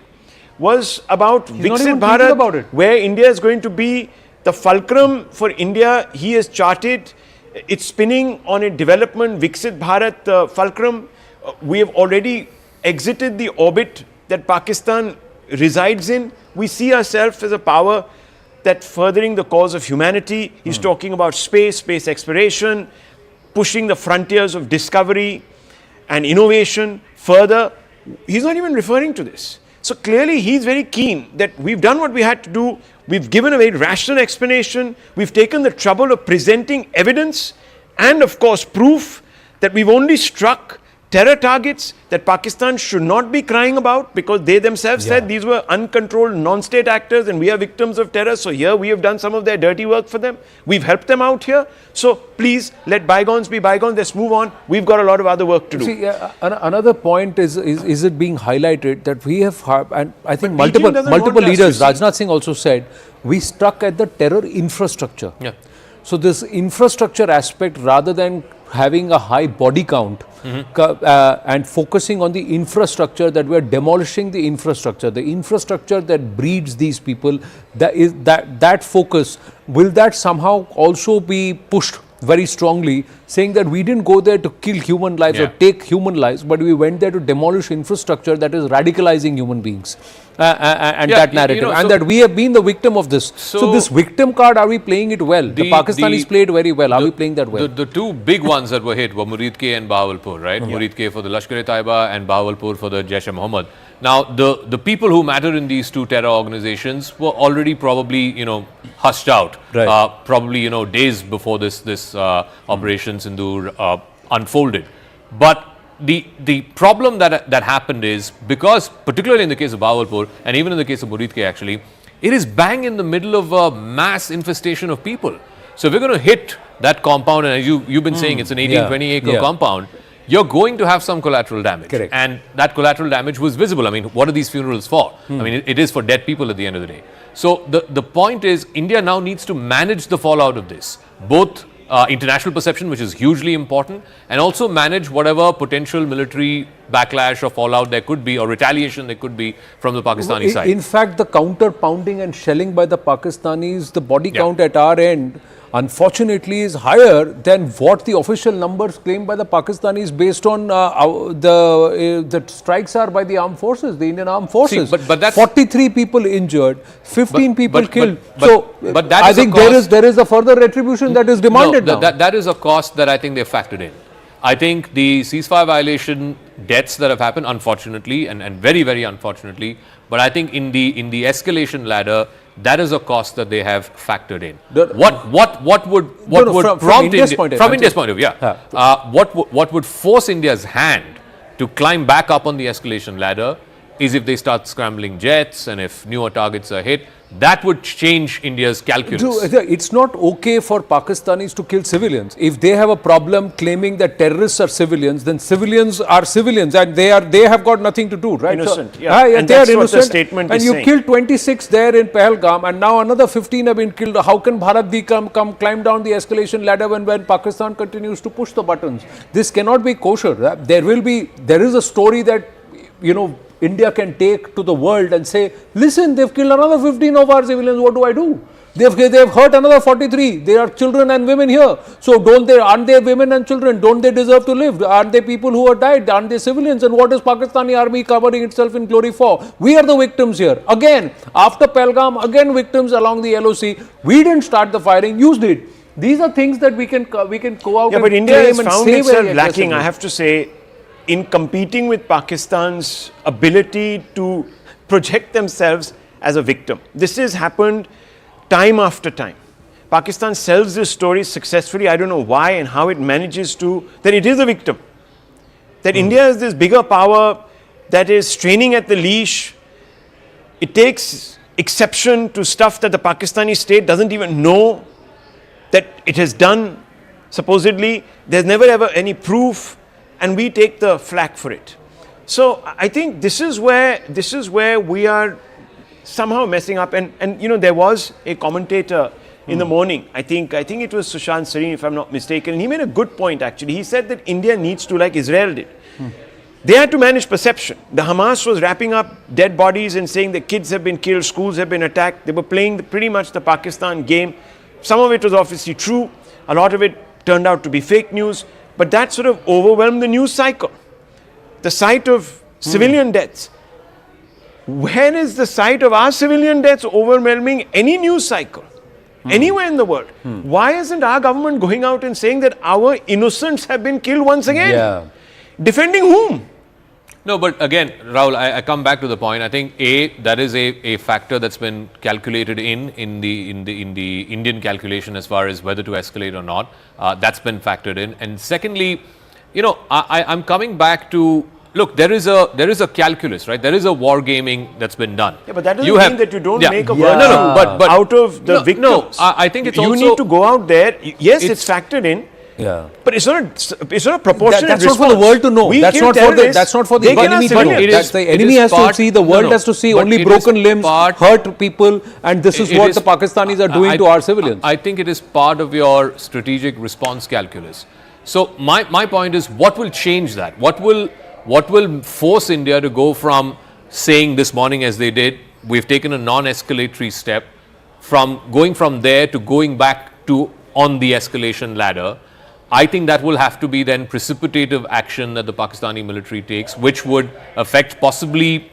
was about Viksit Bharat, where India is going to be the fulcrum for India. He has charted, it's spinning on a development Viksit Bharat fulcrum. We have already exited the orbit that Pakistan resides in. We see ourselves as a power that furthering the cause of humanity. He's talking about space exploration, pushing the frontiers of discovery and innovation further. He's not even referring to this. So clearly he's very keen that we've done what we had to do. We've given a very rational explanation. We've taken the trouble of presenting evidence and of course proof that we've only struck terror targets that Pakistan should not be crying about, because they themselves said these were uncontrolled non-state actors and we are victims of terror. So here we have done some of their dirty work for them. We've helped them out here. So please let bygones be bygones. Let's move on. We've got a lot of other work to do. See, another point is it being highlighted that we have, and I think multiple leaders, Rajnath Singh also said, we struck at the terror infrastructure. Yeah. So this infrastructure aspect, rather than having a high body count and focusing on the infrastructure, that we are demolishing the infrastructure that breeds these people, that focus, will that somehow also be pushed very strongly, saying that we didn't go there to kill human lives or take human lives, but we went there to demolish infrastructure that is radicalizing human beings. That narrative, and that we have been the victim of this. So this victim card, are we playing it well? The Pakistanis played very well. Are we playing that well? The 2 big ones that were hit were Murid K and Bahawalpur, right? Murid K for the Lashkar-e-Taiba and Bahawalpur for the Jaish-e-Mohammed. Now, the people who matter in these 2 terror organizations were already probably, hushed out. Right. Probably, days before this Operation Sindoor unfolded. But the problem that happened is, because particularly in the case of Bahawalpur and even in the case of Murid K actually, it is bang in the middle of a mass infestation of people. So if we're going to hit that compound, and as you've been saying, it's an 18-20 acre compound, you're going to have some collateral damage. Correct. And that collateral damage was visible. I mean, what are these funerals for? I mean, it is for dead people at the end of the day. So the point is, India now needs to manage the fallout of this, both international perception, which is hugely important, and also manage whatever potential military backlash or fallout there could be, or retaliation there could be from the Pakistani side. In fact, the counter pounding and shelling by the Pakistanis, the body count at our end, unfortunately, is higher than what the official numbers claimed by the Pakistanis based on the strikes are by the armed forces, the Indian armed forces. See, but that's 43 people injured, 15 people killed. But that I think there is a further retribution that is demanded now. That is a cost that I think they factored in. I think the ceasefire violation deaths that have happened, unfortunately, and very, very unfortunately, but I think in the escalation ladder, that is a cost that they have factored in. What would prompt India, from India's point of view, what would force India's hand to climb back up on the escalation ladder is if they start scrambling jets and if newer targets are hit. That would change India's calculus. It's not okay for Pakistanis to kill civilians. If they have a problem claiming that terrorists are civilians, then civilians are civilians and they have got nothing to do, right? Innocent, so, yeah. And they are that's what innocent. the statement and is you saying. killed 26 there in Pahalgam and now another 15 have been killed. How can Bharat come climb down the escalation ladder when Pakistan continues to push the buttons? This cannot be kosher. There is a story that, India can take to the world and say, listen, they've killed another 15 of our civilians, what do I do? They've hurt another 43. There are children and women here. So aren't they women and children? Don't they deserve to live? Aren't they people who have died? Aren't they civilians? And what is Pakistani army covering itself in glory for? We are the victims here. Again, after Pahalgam, again victims along the LOC. We didn't start the firing, you did. These are things that we can go out and but India claim has and found say itself very lacking, aggressively. I have to say, in competing with Pakistan's ability to project themselves as a victim. This has happened time after time. Pakistan sells this story successfully. I don't know why and how it manages to, that it is a victim. That India is this bigger power that is straining at the leash. It takes exception to stuff that the Pakistani state doesn't even know that it has done, supposedly. There's never ever any proof. And we take the flak for it. So I think this is where we are somehow messing up. And there was a commentator in the morning. I think it was Sushant Sareen, if I'm not mistaken. And he made a good point actually. He said that India needs to, like Israel did. They had to manage perception. The Hamas was wrapping up dead bodies and saying that kids have been killed, schools have been attacked. They were playing pretty much the Pakistan game. Some of it was obviously true. A lot of it turned out to be fake news. But that sort of overwhelmed the news cycle. The sight of civilian deaths. When is the sight of our civilian deaths overwhelming any news cycle? Anywhere in the world? Why isn't our government going out and saying that our innocents have been killed once again? Yeah. Defending whom? No, but again, Rahul, I come back to the point. I think that is a factor that's been calculated in the Indian calculation as far as whether to escalate or not. That's been factored in. And secondly, I'm coming back to, look, there is a calculus, right? There is a wargaming that's been done. Yeah, but that doesn't mean that you don't make a Yeah. virtue but out of the victims. No, I think it's you also, need to go out there. Yes, it's factored in. Yeah. But it's not a proportionate That's response. not for the world to know. We That's kill not terrorists, for the they kill enemy us to know. civilians. That's the enemy has to see, the world has to see but only it is broken limbs, hurt people, and this is It what is- the Pakistanis are doing to our civilians. I think it is part of your strategic response calculus. So my point is, what will change that? What will force India to go from saying this morning, as they did, we've taken a non-escalatory step, from going from there to going back to on the escalation ladder? I think that will have to be then precipitative action that the Pakistani military takes, which would affect possibly,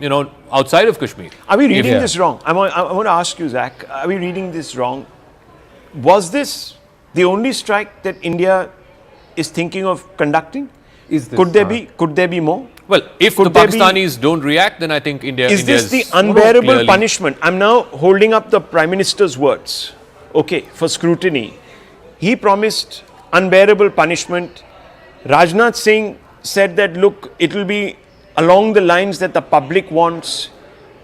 outside of Kashmir. Are we reading this wrong? I want to ask you, Zach, are we reading this wrong? Was this the only strike that India is thinking of conducting? Could there be more? Well, if the Pakistanis don't react, then I think India is this the India's unbearable clearly punishment? I'm now holding up the Prime Minister's words, for scrutiny. He promised unbearable punishment. Rajnath Singh said that, look, it will be along the lines that the public wants,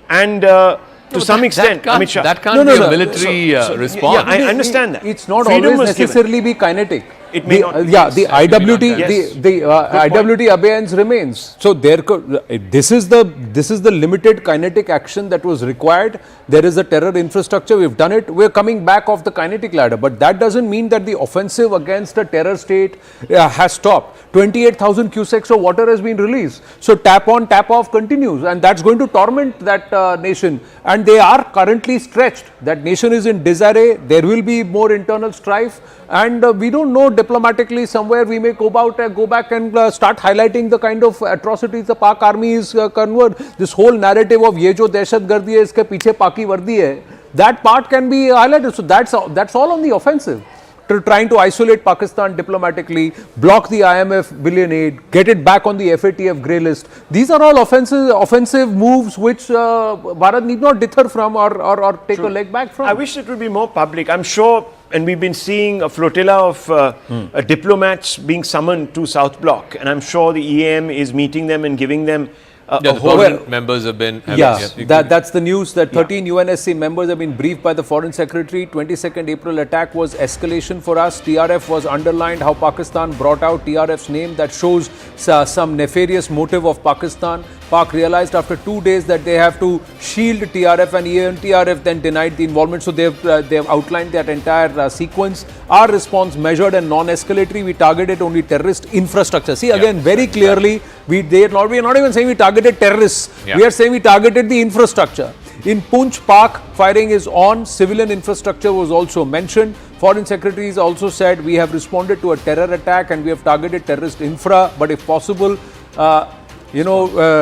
and to some extent, Amit Shah. That can't be a military response. Yeah, I understand that. It's not Freedom always was given. necessarily be kinetic. It may not be. The IWT, Yes. the IWT abeyance remains. So this is the limited kinetic action that was required. There is a terror infrastructure. We've done it. We're coming back off the kinetic ladder, but that doesn't mean that the offensive against a terror state has stopped. 28,000 cusecs of water has been released. So tap on, tap off continues, and that's going to torment that nation. And they are currently stretched. That nation is in disarray. There will be more internal strife, and we don't know. Diplomatically, somewhere we may go back and start highlighting the kind of atrocities the Pak army is convert. This whole narrative of ye jo dehshatgardi hai, iske piche Paki vardi hai, that part can be highlighted. So that's all on the offensive. Trying to isolate Pakistan diplomatically, block the IMF billion aid, get it back on the FATF grey list. These are all offensive moves which Bharat need not deter from or take a leg back from. I wish it would be more public. I'm sure, and we've been seeing a flotilla of diplomats being summoned to South Block, and I'm sure the EAM is meeting them and giving them Yeah, the permanent members have been... That's the news, that 13 UNSC members have been briefed by the Foreign Secretary. 22nd April attack was escalation for us. TRF was underlined, how Pakistan brought out TRF's name. That shows some nefarious motive of Pakistan. Pak realized after 2 days that they have to shield TRF, and even TRF then denied the involvement. So they've outlined that entire sequence. Our response measured and non-escalatory. We targeted only terrorist infrastructure. See, again, very clearly, we are not even saying we targeted terrorists. We are saying we targeted the infrastructure. In Poonch, Pak, firing is on. Civilian infrastructure was also mentioned. Foreign Secretaries also said we have responded to a terror attack and we have targeted terrorist infra. But if possible,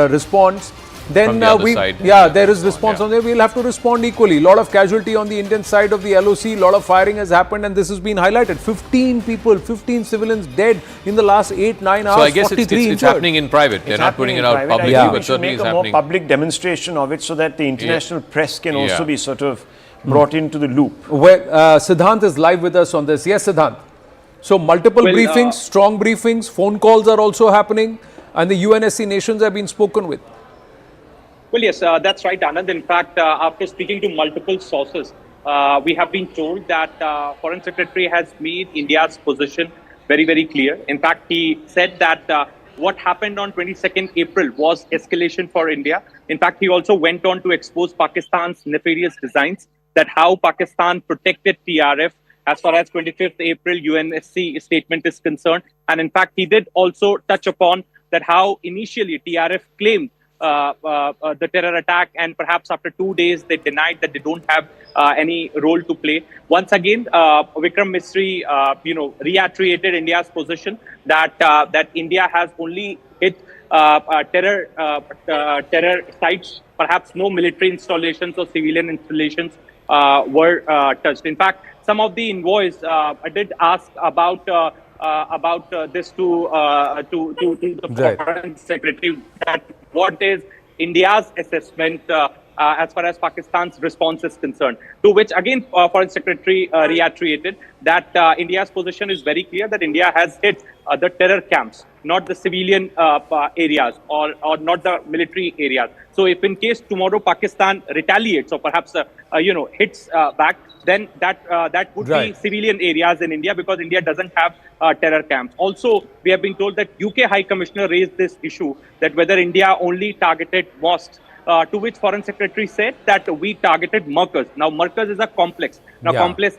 response, then there is response on there. We'll have to respond equally. A lot of casualty on the Indian side of the LOC. A lot of firing has happened, and this has been highlighted. 15 people, 15 civilians dead in the last 8-9 hours. So I guess it's happening in private. They're not putting it out publicly, but certainly it's happening. Make a more public demonstration of it so that the international press can also be sort of brought into the loop. Well, Siddhant is live with us on this. Yes, Siddhant. So multiple briefings, strong briefings, phone calls are also happening, and the UNSC nations have been spoken with. Well, yes, that's right, Anand. In fact, after speaking to multiple sources, we have been told that Foreign Secretary has made India's position very, very clear. In fact, he said that what happened on 22nd April was escalation for India. In fact, he also went on to expose Pakistan's nefarious designs, that how Pakistan protected TRF as far as 25th April UNSC statement is concerned. And in fact, he did also touch upon that how initially TRF claimed the terror attack, and perhaps after 2 days they denied that they don't have any role to play. Once again, Vikram Misri, reiterated India's position that that India has only hit terror sites. Perhaps no military installations or civilian installations were touched. In fact, some of the envoys did ask about this to the Foreign Secretary, that what is India's assessment as far as Pakistan's response is concerned. To which again Foreign Secretary reiterated that India's position is very clear, that India has hit the terror camps, not the civilian areas or not the military areas. So if in case tomorrow Pakistan retaliates or perhaps hits back, then that would be civilian areas in India, because India doesn't have terror camps. Also, we have been told that UK High Commissioner raised this issue, that whether India only targeted mosques, to which Foreign Secretary said that we targeted markers. Now, markers is a complex. Now, complex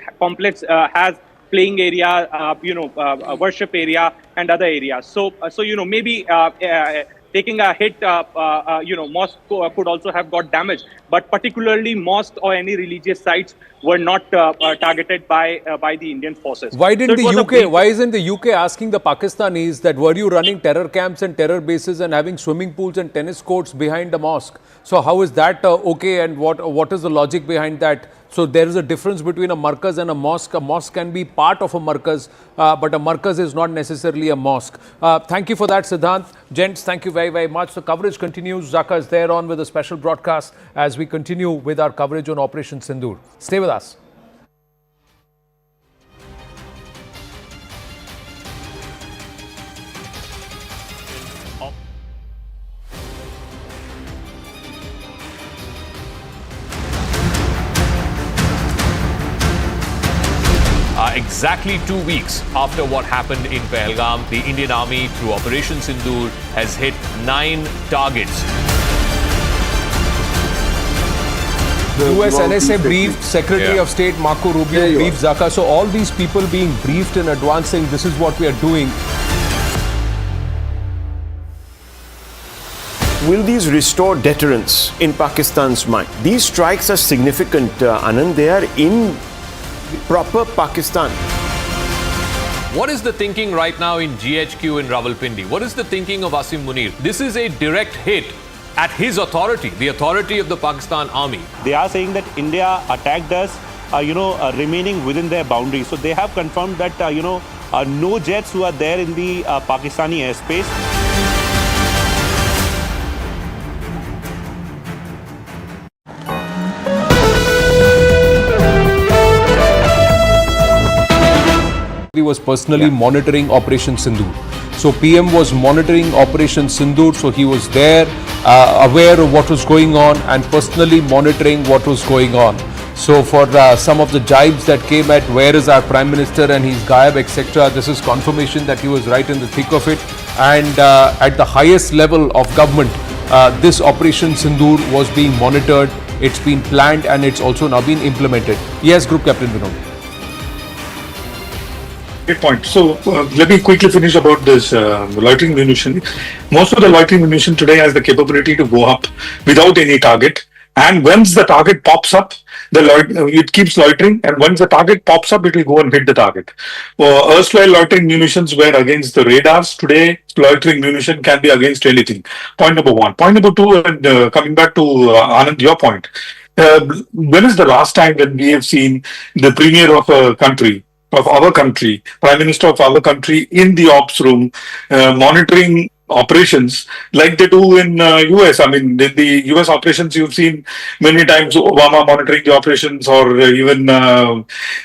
has playing area, worship area and other areas. So maybe taking a hit, mosque could also have got damaged. But particularly mosque or any religious sites were not targeted by the Indian forces. Why isn't the UK asking the Pakistanis that were you running terror camps and terror bases and having swimming pools and tennis courts behind a mosque? So how is that okay, and what is the logic behind that? So there is a difference between a markaz and a mosque. A mosque can be part of a markaz, but a markaz is not necessarily a mosque. Thank you for that, Siddhant. Gents, thank you very, very much. The coverage continues. Zaka is there on with a special broadcast as we continue with our coverage on Operation Sindoor. Stay with us. Exactly 2 weeks after what happened in Pahalgam, the Indian Army, through Operation Sindoor, has hit 9 targets. The US NSA briefed Secretary of State Marco Rubio, briefed Zaka. So all these people being briefed in advance saying this is what we are doing. Will these restore deterrence in Pakistan's mind? These strikes are significant, Anand. They are in proper Pakistan. What is the thinking right now in GHQ in Rawalpindi? What is the thinking of Asim Munir? This is a direct hit at his authority, the authority of the Pakistan Army. They are saying that India attacked us, remaining within their boundaries. So they have confirmed that, no jets who are there in the Pakistani airspace. He was personally monitoring Operation Sindoor. So PM was monitoring Operation Sindoor, so he was there. aware of what was going on and personally monitoring what was going on. So for some of the jibes that came at where is our Prime Minister and he's Gayab, etc., this is confirmation that he was right in the thick of it. And at the highest level of government, this Operation Sindoor was being monitored, it's been planned and it's also now been implemented. Yes, Group Captain Vinod. Great point. So let me quickly finish about this loitering munition. Most of the loitering munition today has the capability to go up without any target. And once the target pops up, it keeps loitering. And once the target pops up, it will go and hit the target. Erstwhile loitering munitions were against the radars. Today, loitering munition can be against anything. Point number one. Point number two, and coming back to Anand, your point. When is the last time when we have seen the premier of a country, of our country, Prime Minister of our country in the ops room, monitoring operations like they do in US? I mean, in the US operations, you've seen many times Obama monitoring the operations, or even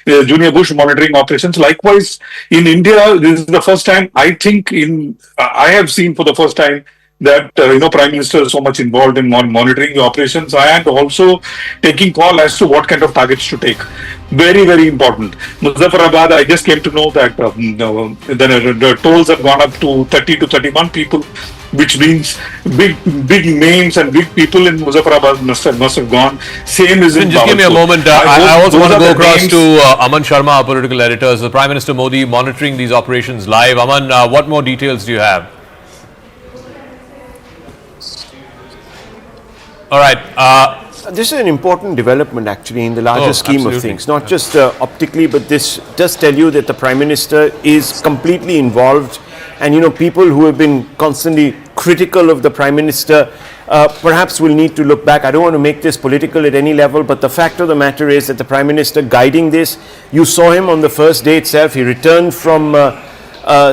Junior Bush monitoring operations. Likewise, in India, this is the first time I think I have seen for the first time that Prime Minister is so much involved in monitoring the operations and also taking call as to what kind of targets to take. Very, very important. Muzaffarabad, I just came to know that the tolls have gone up to 30 to 31 people, which means big names and big people in Muzaffarabad must have gone. Same is in Just give me a moment. I also want to go across to Aman Sharma, our political editor. So Prime Minister Modi monitoring these operations live. Aman, what more details do you have? All right. This is an important development actually in the larger scheme of things, not just optically, but this does tell you that the Prime Minister is completely involved. And people who have been constantly critical of the Prime Minister perhaps will need to look back. I don't want to make this political at any level, but the fact of the matter is that the Prime Minister guiding this, you saw him on the first day itself. He returned from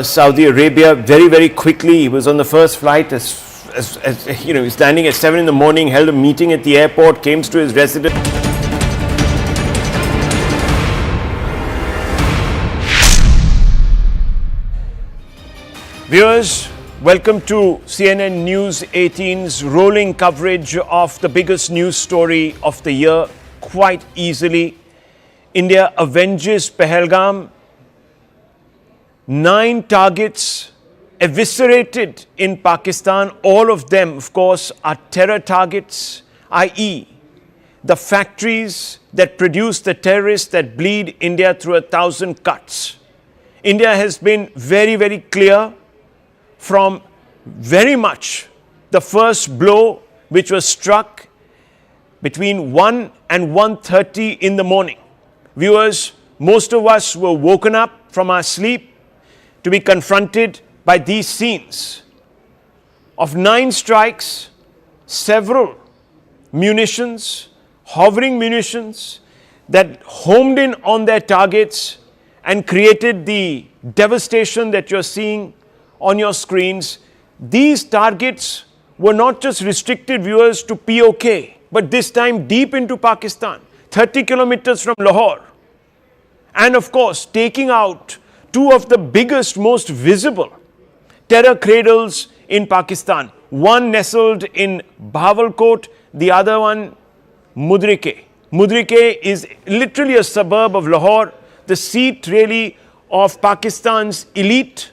Saudi Arabia very, very quickly. He was on the first flight he's landing at 7 in the morning, held a meeting at the airport, came to his residence. Viewers, welcome to CNN News 18's rolling coverage of the biggest news story of the year, quite easily. India avenges Pahalgam. 9 targets eviscerated in Pakistan. All of them, of course, are terror targets, i.e. the factories that produce the terrorists that bleed India through 1,000 cuts. India has been very, very clear from very much the first blow, which was struck between 1 and 1:30 in the morning. Viewers, most of us were woken up from our sleep to be confronted by these scenes of 9 strikes, several munitions, hovering munitions that homed in on their targets and created the devastation that you're seeing on your screens. These targets were not just restricted, viewers, to PoK, but this time deep into Pakistan, 30 kilometers from Lahore. And of course, taking out 2 of the biggest, most visible terror cradles in Pakistan. One nestled in Bahawalkot, the other one Mudrike. Mudrike is literally a suburb of Lahore, the seat really of Pakistan's elite,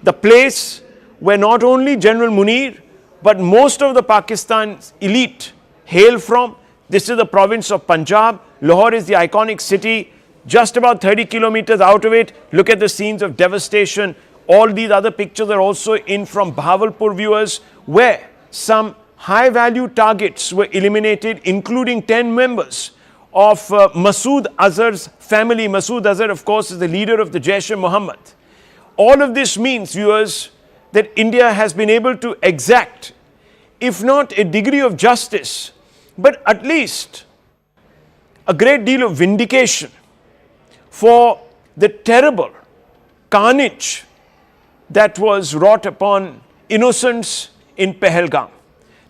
the place where not only General Munir, but most of the Pakistan's elite hail from. This is the province of Punjab. Lahore is the iconic city. Just about 30 kilometers out of it, look at the scenes of devastation. All these other pictures are also in from Bahawalpur, viewers, where some high-value targets were eliminated, including 10 members of Masood Azhar's family. Masood Azhar, of course, is the leader of the Jaish-e-Mohammed. All of this means, viewers, that India has been able to exact, if not a degree of justice, but at least a great deal of vindication for the terrible carnage that was wrought upon innocents in Pahalgam.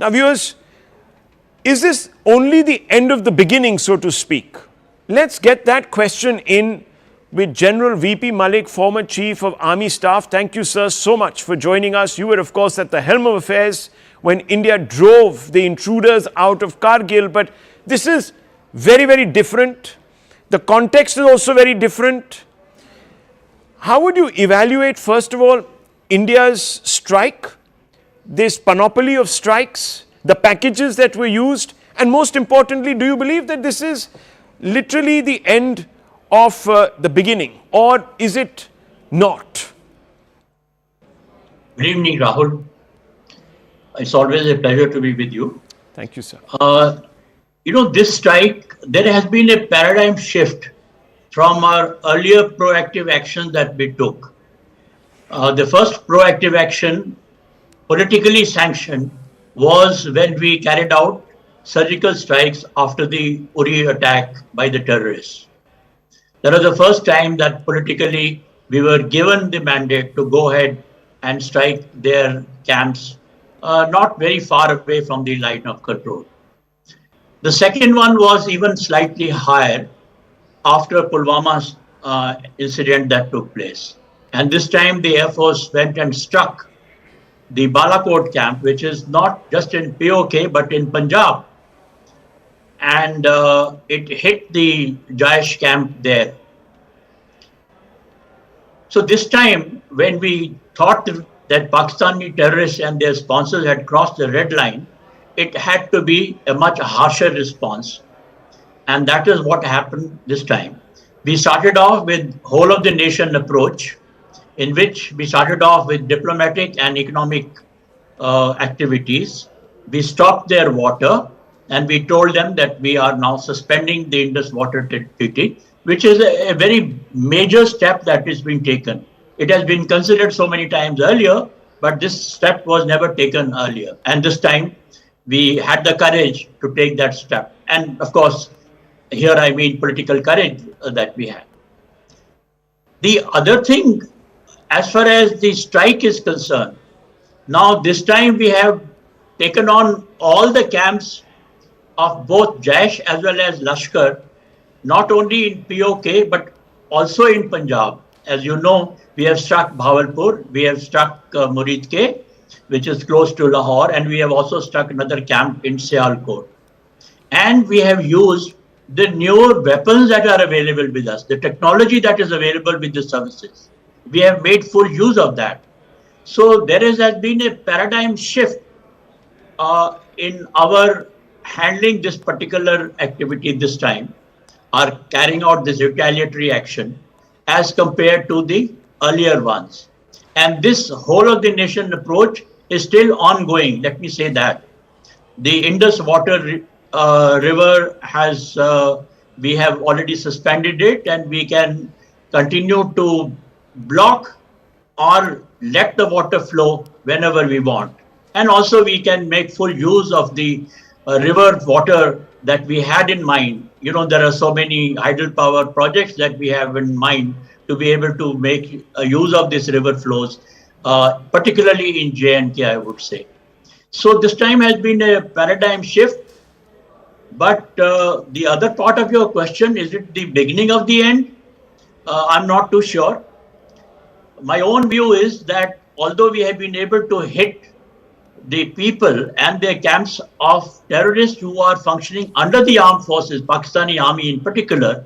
Now, viewers, is this only the end of the beginning, so to speak? Let's get that question in with General VP Malik, former Chief of Army Staff. Thank you, sir, so much for joining us. You were, of course, at the helm of affairs when India drove the intruders out of Kargil. But this is very, very different. The context is also very different. How would you evaluate, first of all, India's strike, this panoply of strikes, the packages that were used, and most importantly, do you believe that this is literally the end of the beginning, or is it not? Good evening, Rahul. It's always a pleasure to be with you. Thank you, sir. This strike, there has been a paradigm shift from our earlier proactive actions that we took. The first proactive action, politically sanctioned, was when we carried out surgical strikes after the Uri attack by the terrorists. That was the first time that politically we were given the mandate to go ahead and strike their camps, not very far away from the line of control. The second one was even slightly higher after Pulwama's incident that took place. And this time the Air Force went and struck the Balakot camp, which is not just in PoK, but in Punjab. And it hit the Daesh camp there. So this time, when we thought that Pakistani terrorists and their sponsors had crossed the red line, it had to be a much harsher response. And that is what happened this time. We started off with whole of the nation approach, in which we started off with diplomatic and economic activities. We stopped their water, and we told them that we are now suspending the Indus Water Treaty, which is a very major step that is being taken. It has been considered so many times earlier, but this step was never taken earlier. And this time, we had the courage to take that step. And of course, here I mean political courage that we had. The other thing, as far as the strike is concerned, now this time we have taken on all the camps of both Daesh as well as Lashkar, not only in PoK, but also in Punjab. As you know, we have struck Bhavalpur, we have struck Muridke, which is close to Lahore, and we have also struck another camp in Sialkot. And we have used the newer weapons that are available with us, the technology that is available with the services. We have made full use of that. So there has been a paradigm shift in our handling this particular activity this time, or carrying out this retaliatory action as compared to the earlier ones. And this whole of the nation approach is still ongoing, let me say that. The Indus Water River has, we have already suspended it, and we can continue to block or let the water flow whenever we want. And also we can make full use of the river water that we had in mind. You know, there are so many hydropower projects that we have in mind to be able to make use of these river flows, particularly in J&K, I would say. So this time has been a paradigm shift. But the other part of your question, is it the beginning of the end? I'm not too sure. My own view is that although we have been able to hit the people and their camps of terrorists who are functioning under the armed forces, Pakistani army in particular,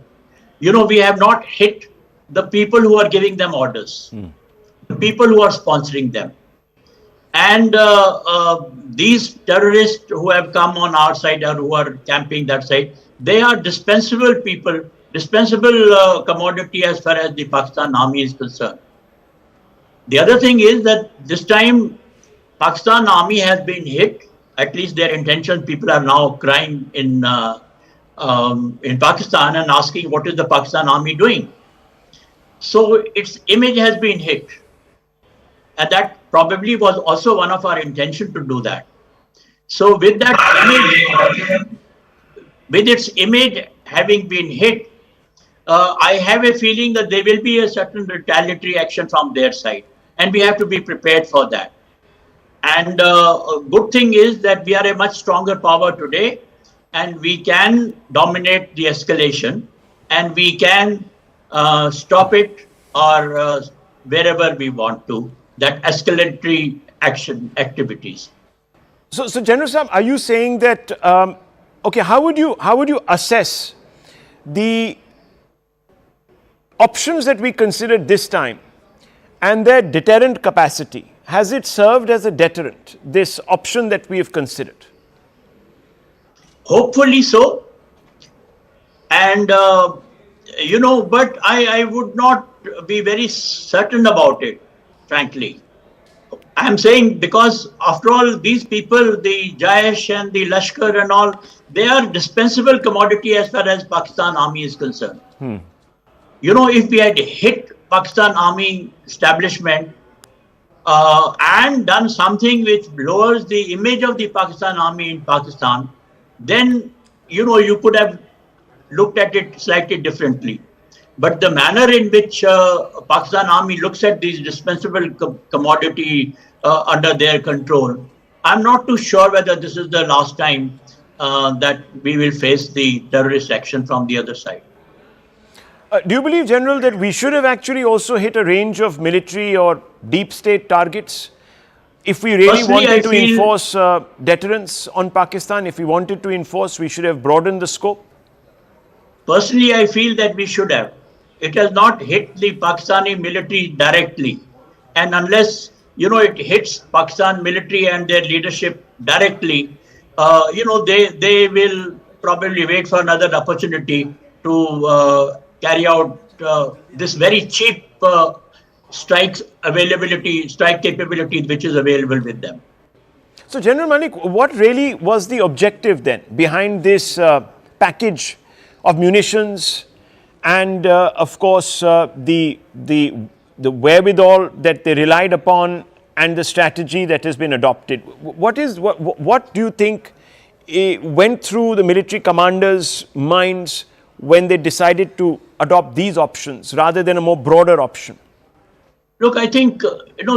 you know, we have not hit the people who are giving them orders, the people who are sponsoring them. And these terrorists who have come on our side or who are camping that side, they are dispensable people, dispensable commodity as far as the Pakistan army is concerned. The other thing is that this time Pakistan army has been hit, at least their intention. People are now crying in Pakistan and asking what is the Pakistan army doing. So its image has been hit. And that probably was also one of our intention to do that. So with that image, with its image having been hit, I have a feeling that there will be a certain retaliatory action from their side. And we have to be prepared for that. And a good thing is that we are a much stronger power today, and we can dominate the escalation, and we can stop it or wherever we want to, that escalatory action activities. So General Saab, are you saying that, okay, how would you assess the options that we considered this time and their deterrent capacity? Has it served as a deterrent, this option that we have considered? Hopefully so. And, but I would not be very certain about it, frankly. I'm saying because after all, these people, the Jaish and the Lashkar and all, they are dispensable commodity as far as Pakistan Army is concerned. If we had hit Pakistan Army establishment and done something which lowers the image of the Pakistan Army in Pakistan, then, you could have looked at it slightly differently. But the manner in which Pakistan Army looks at these dispensable commodity under their control, I'm not too sure whether this is the last time that we will face the terrorist action from the other side. Do you believe, General, that we should have actually also hit a range of military or deep state targets if we really wanted to enforce deterrence on Pakistan? If we wanted to enforce, we should have broadened the scope? Personally, I feel that we should have. It has not hit the Pakistani military directly. And unless, it hits Pakistan military and their leadership directly, they will probably wait for another opportunity to carry out this very cheap strike capability which is available with them. So, General Malik, what really was the objective then behind this package of munitions and, of course, the wherewithal that they relied upon and the strategy that has been adopted? What do you think went through the military commanders' minds when they decided to adopt these options rather than a more broader option? Look, I think,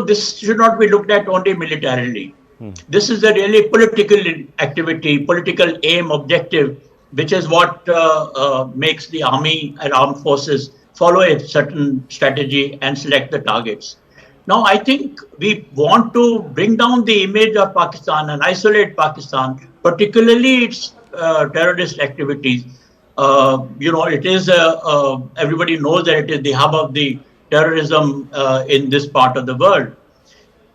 this should not be looked at only militarily. This is a really political activity, political aim, objective, which is what makes the army and armed forces follow a certain strategy and select the targets. Now, I think we want to bring down the image of Pakistan and isolate Pakistan, particularly its terrorist activities. It is, everybody knows that it is the hub of the terrorism in this part of the world,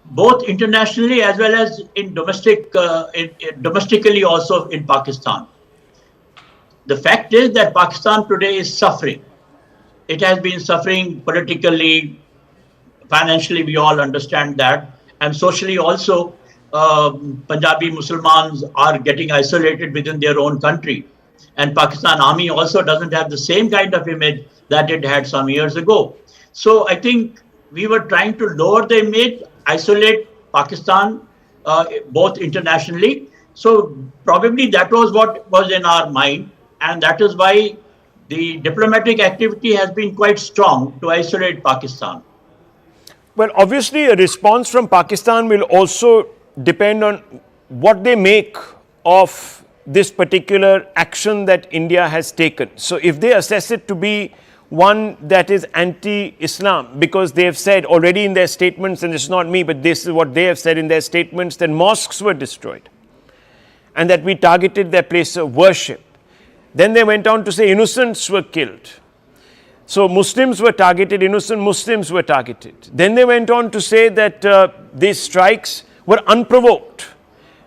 both internationally as well as in domestically also in Pakistan. The fact is that Pakistan today is suffering. It has been suffering politically, financially, we all understand that, and socially also. Punjabi Muslims are getting isolated within their own country. And Pakistan Army also doesn't have the same kind of image that it had some years ago. So I think we were trying to lower the image, isolate Pakistan, both internationally. So probably that was what was in our mind. And that is why the diplomatic activity has been quite strong to isolate Pakistan. Well, obviously, a response from Pakistan will also depend on what they make of this particular action that India has taken. So if they assess it to be one that is anti-Islam, because they have said already in their statements, and it's not me, but this is what they have said in their statements, that mosques were destroyed and that we targeted their place of worship. Then they went on to say innocents were killed. So Muslims were targeted, innocent Muslims were targeted. Then they went on to say that these strikes were unprovoked,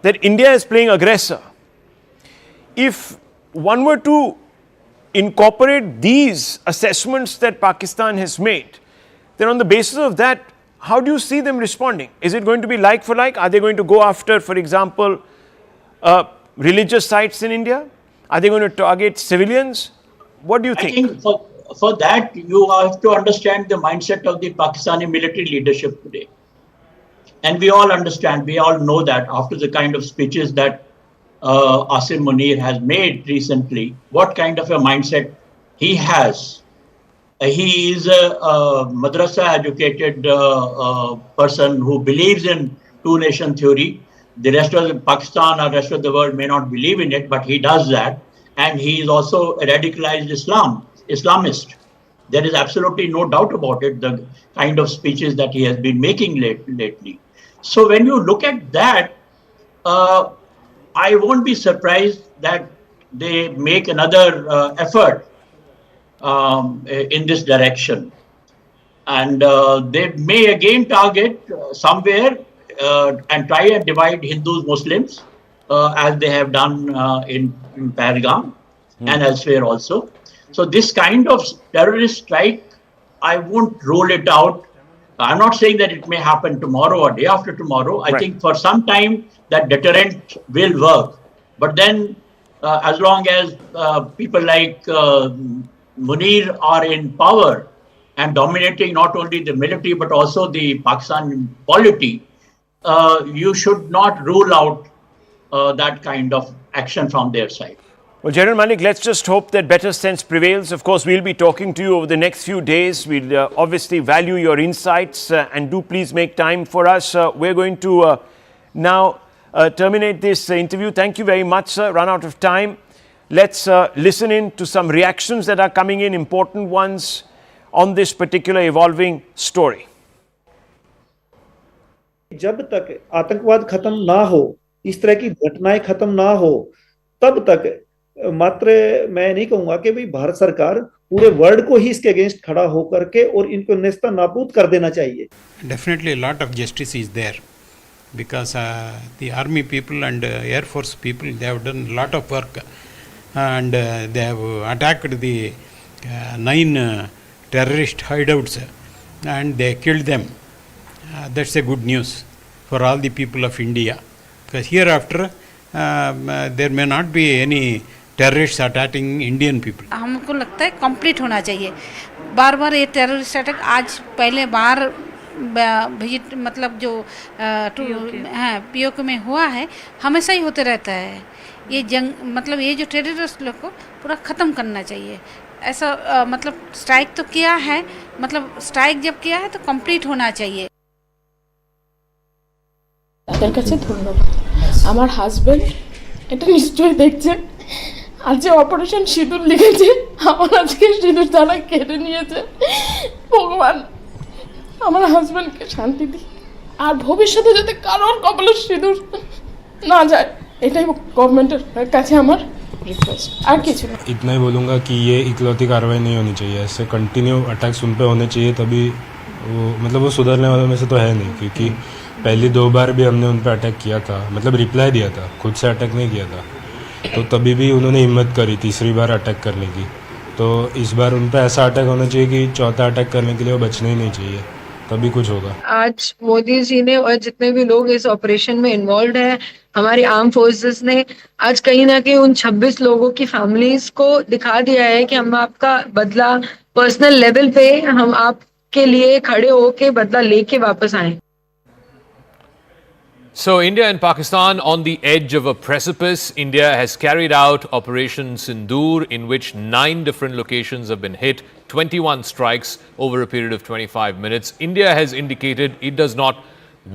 that India is playing aggressor. If one were to incorporate these assessments that Pakistan has made, then on the basis of that, how do you see them responding? Is it going to be like for like? Are they going to go after, for example, religious sites in India? Are they going to target civilians? What do you think? I think for that, you have to understand the mindset of the Pakistani military leadership today. And we all understand, we all know that after the kind of speeches that Asim Munir has made recently, what kind of a mindset he has. He is a madrasa-educated person who believes in two-nation theory. The rest of Pakistan or rest of the world may not believe in it, but he does that. And he is also a radicalized Islamist. There is absolutely no doubt about it, the kind of speeches that he has been making lately. So when you look at that, I won't be surprised that they make another effort in this direction. And they may again target somewhere and try and divide Hindus, Muslims, as they have done in Pahalgam and elsewhere also. So this kind of terrorist strike, I won't rule it out. I'm not saying that it may happen tomorrow or day after tomorrow. I think for some time that deterrent will work. But then as long as people like Munir are in power and dominating not only the military but also the Pakistan polity, you should not rule out that kind of action from their side. Well, General Malik, let's just hope that better sense prevails. Of course, we'll be talking to you over the next few days. We'll obviously value your insights and do please make time for us. We're going to now terminate this interview. Thank you very much, sir. Run out of time. Let's listen in to some reactions that are coming in, important ones, on this particular evolving story. जब तक आतंकवाद खत्म ना हो, इस तरह की घटनाएं खत्म ना हो, तब तक मात्र मैं नहीं कहूंगा कि भाई भारत सरकार पूरे वर्ल्ड को ही इसके अगेंस्ट खड़ा होकर के और इनको नेस्ता नाबूद कर देना चाहिए. Definitely a lot of justice is there because the army people and air force people, they have done a lot of work and they have attacked the 9 terrorist hideouts and they killed them. That's a good news for all the people of India because hereafter there may not be any terrorists attacking Indian people. हमको लगता है complete होना चाहिए. बार बार ये terrorist attack आज पहले बार visit मतलब जो पीओके में हुआ है हमेशा ही होते रहता है. ये जंग मतलब ये जो टेररिस्ट लोग को पूरा ख़त्म करना चाहिए. ऐसा मतलब स्ट्राइक तो किया है, मतलब स्ट्राइक जब किया है तो कंप्लीट होना चाहिए. তাদের কাছে ধন্যবাদ. আমার হাজবেন্ড এটা নিশ্চয়ই দেখছেন. আর যে অপারেশন সিঁদুর লিখেছে আমার আজকে সিঁদুর তারা কেড়ে নিয়েছে. ভগবান আমার হাজবেন্ডকে শান্তি দিই আর ভবিষ্যতে যাতে কারোর কপালে সিঁদুর না যায় এটাই গভর্নমেন্টের কাছে আমার रिक्वेस्ट. और किसी इतना ही बोलूँगा कि ये इकलौती कार्रवाई नहीं होनी चाहिए. ऐसे कंटिन्यू अटैक्स उन पे होने चाहिए तभी वो मतलब वो सुधरने वालों में से तो है नहीं क्योंकि पहली 2 बार भी हमने उन पे अटैक किया था, मतलब रिप्लाई दिया था, खुद से अटैक नहीं किया था. तो तभी भी उन्होंने हिम्मत करी तीसरी बार अटैक करने की. तो इस बार उन पे ऐसा अटैक होना चाहिए कि चौथा अटैक करने के लिए वो बचना ही नहीं चाहिए, तभी कुछ होगा. आज मोदी जी ने और जितने भी लोग इस ऑपरेशन में इन्वॉल्व हैं, हमारी आर्म फोर्सेस ने आज कहीं ना कहीं उन 26 लोगों की फैमिलीज को दिखा दिया है कि हम आपका बदला पर्सनल लेवल पे हम आपके लिए खड़े होके बदला लेके वापस आए. So India and Pakistan on the edge of a precipice. India has carried out Operation Sindoor, in which 9 different locations have been hit, 21 strikes over a period of 25 minutes. India has indicated it does not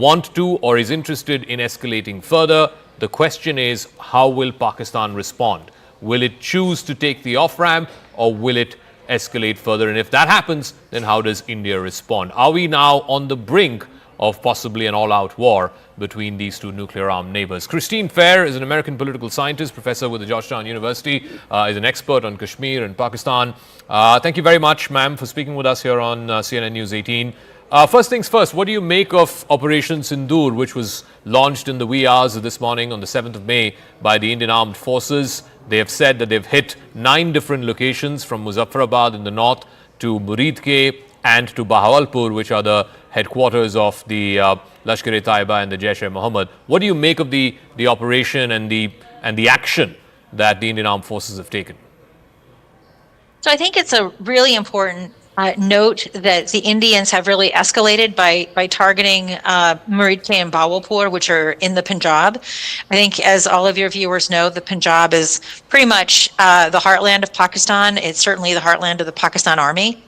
want to or is interested in escalating further. The question is, how will Pakistan respond? Will it choose to take the off-ramp or will it escalate further? And if that happens, then how does India respond? Are we now on the brink of possibly an all-out war between these two nuclear-armed neighbors? Christine Fair is an American political scientist, professor with the Georgetown University, is an expert on Kashmir and Pakistan. Thank you very much, ma'am, for speaking with us here on CNN News 18. First things first, what do you make of Operation Sindoor, which was launched in the wee hours of this morning on the 7th of May by the Indian Armed Forces? They have said that they've hit 9 different locations from Muzaffarabad in the north to Muridke and to Bahawalpur, which are the headquarters of the Lashkar-e-Taiba and the Jaish-e-Mohammed. What do you make of the operation and the action that the Indian Armed Forces have taken? So I think it's a really important note that the Indians have really escalated by targeting Muridke and Bahawalpur, which are in the Punjab. I think, as all of your viewers know, the Punjab is pretty much the heartland of Pakistan. It's certainly the heartland of the Pakistan Army.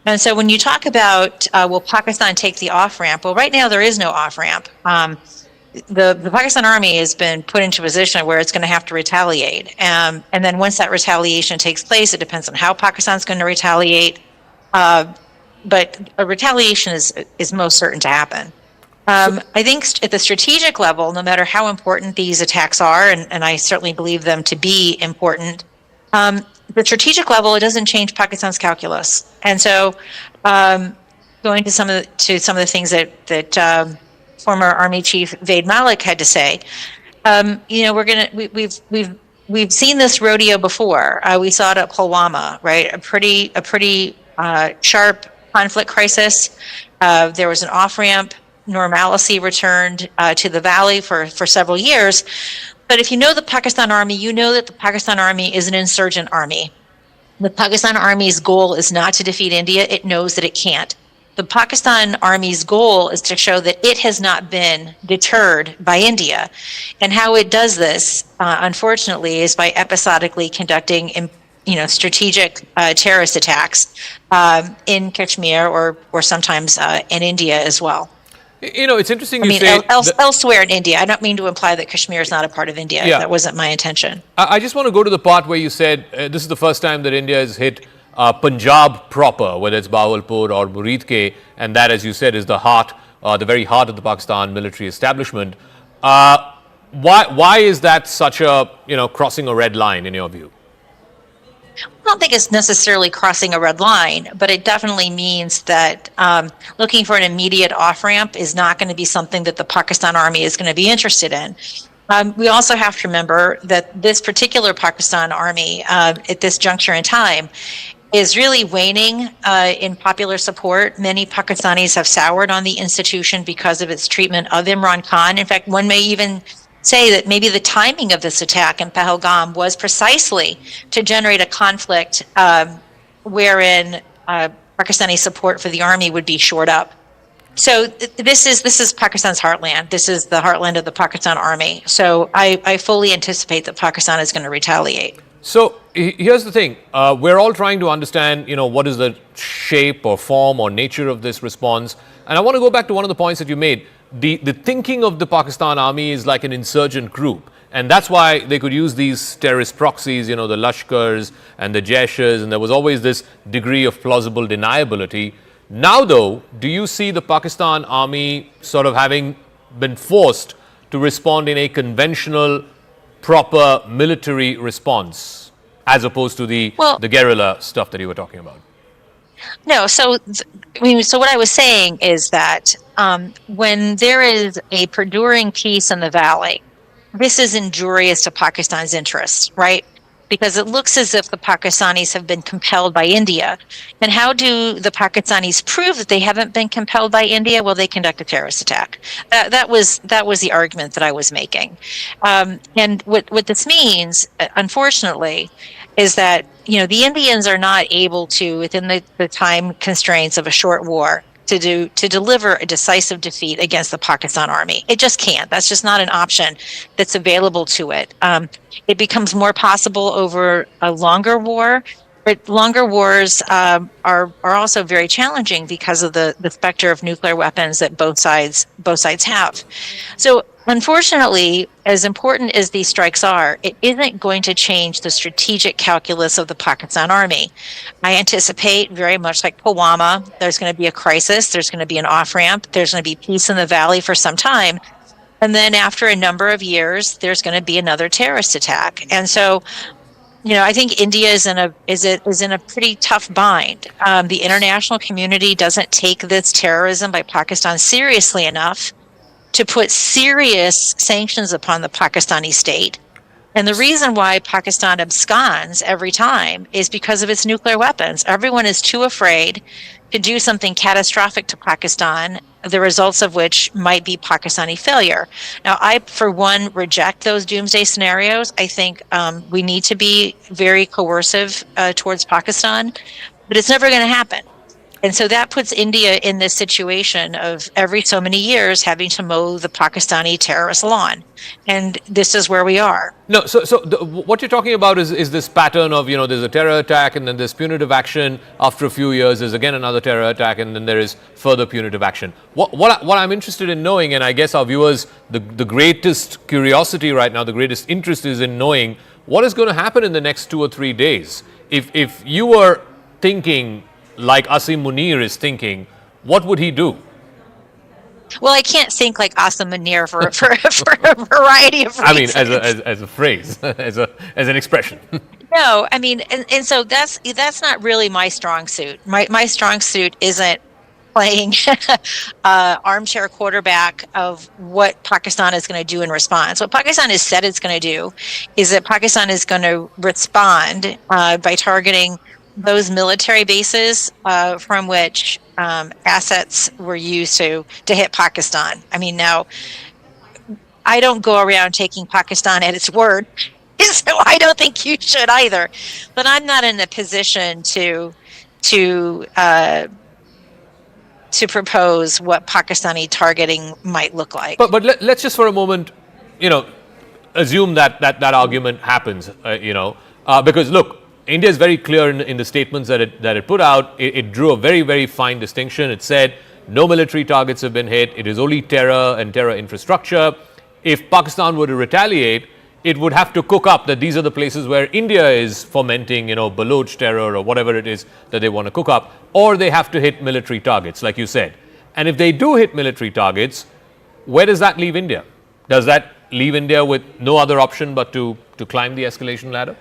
And so when you talk about will Pakistan take the off-ramp, well, right now there is no off-ramp. The Pakistan Army has been put into a position where it's going to have to retaliate. And then once that retaliation takes place, it depends on how Pakistan's going to retaliate. But a retaliation is most certain to happen. I think at the strategic level, no matter how important these attacks are, and I certainly believe them to be important, the strategic level, it doesn't change Pakistan's calculus. And so, going to some of the things that former Army Chief Vaid Malik had to say, we've seen this rodeo before. We saw it at Pulwama, right? A pretty sharp conflict crisis. There was an off-ramp. Normalcy returned to the valley for several years. But if you know the Pakistan Army, you know that the Pakistan Army is an insurgent army. The Pakistan Army's goal is not to defeat India. It knows that it can't. The Pakistan Army's goal is to show that it has not been deterred by India. And how it does this, unfortunately, is by episodically conducting strategic terrorist attacks in Kashmir or sometimes in India as well. It's interesting elsewhere in India. I don't mean to imply that Kashmir is not a part of India. Yeah. That wasn't my intention. I just want to go to the part where you said this is the first time that India has hit Punjab proper, whether it's Bahawalpur or Muridke, and that, as you said, is the heart, the very heart of the Pakistan military establishment. Why is that such a, crossing a red line in your view? I don't think it's necessarily crossing a red line, but it definitely means that looking for an immediate off-ramp is not going to be something that the Pakistan Army is going to be interested in. We also have to remember that this particular Pakistan Army at this juncture in time is really waning in popular support. Many Pakistanis have soured on the institution because of its treatment of Imran Khan. In fact, one may even say that maybe the timing of this attack in Pahalgam was precisely to generate a conflict wherein Pakistani support for the army would be shored up. So this is Pakistan's heartland. This is the heartland of the Pakistan Army. So I fully anticipate that Pakistan is going to retaliate. So here's the thing. We're all trying to understand, what is the shape or form or nature of this response. And I want to go back to one of the points that you made. The thinking of the Pakistan Army is like an insurgent group. And that's why they could use these terrorist proxies, the Lashkars and the Jaishas. And there was always this degree of plausible deniability. Now, though, do you see the Pakistan Army sort of having been forced to respond in a conventional, proper military response, as opposed to the guerrilla stuff that you were talking about? No, so what I was saying is that when there is a perduring peace in the valley, this is injurious to Pakistan's interests, right? Because it looks as if the Pakistanis have been compelled by India. And how do the Pakistanis prove that they haven't been compelled by India? Well, they conduct a terrorist attack. That was the argument that I was making. And what this means, unfortunately, is that the Indians are not able to, within the time constraints of a short war, to deliver a decisive defeat against the Pakistan Army. It just can't. That's just not an option that's available to it. It becomes more possible over a longer war, but longer wars are also very challenging because of the specter of nuclear weapons that both sides have. So unfortunately, as important as these strikes are, it isn't going to change the strategic calculus of the Pakistan Army. I anticipate, very much like Pulwama, there's going to be a crisis, there's going to be an off-ramp, there's going to be peace in the valley for some time, and then after a number of years, there's going to be another terrorist attack. And so, I think India is in a pretty tough bind. The international community doesn't take this terrorism by Pakistan seriously enough to put serious sanctions upon the Pakistani state. And the reason why Pakistan absconds every time is because of its nuclear weapons. Everyone is too afraid to do something catastrophic to Pakistan, the results of which might be Pakistani failure. Now, I, for one, reject those doomsday scenarios. I think we need to be very coercive towards Pakistan, but it's never going to happen. And so that puts India in this situation of every so many years having to mow the Pakistani terrorist lawn. And this is where we are. No, what you're talking about is this pattern of, there's a terror attack and then there's punitive action. After a few years, there's again another terror attack and then there is further punitive action. What I'm interested in knowing, and I guess our viewers, the greatest curiosity right now, the greatest interest is in knowing what is going to happen in the next 2 or 3 days. If you were thinking like Asim Munir is thinking, what would he do? Well, I can't think like Asa Munir for a variety of reasons. I mean, as a phrase, as an expression. No, I mean, and so that's not really my strong suit. My strong suit isn't playing armchair quarterback of what Pakistan is going to do in response. What Pakistan has said it's going to do is that Pakistan is going to respond by targeting those military bases from which assets were used to hit Pakistan. I mean, now, I don't go around taking Pakistan at its word, so I don't think you should either. But I'm not in a position to propose what Pakistani targeting might look like. But let's just for a moment, assume that argument happens. Because look, India is very clear in the statements that it put out. It drew a very, very fine distinction. It said no military targets have been hit. It is only terror and terror infrastructure. If Pakistan were to retaliate, it would have to cook up that these are the places where India is fomenting, Baloch terror or whatever it is that they want to cook up, or they have to hit military targets, like you said. And if they do hit military targets, where does that leave India? Does that leave India with no other option but to climb the escalation ladder?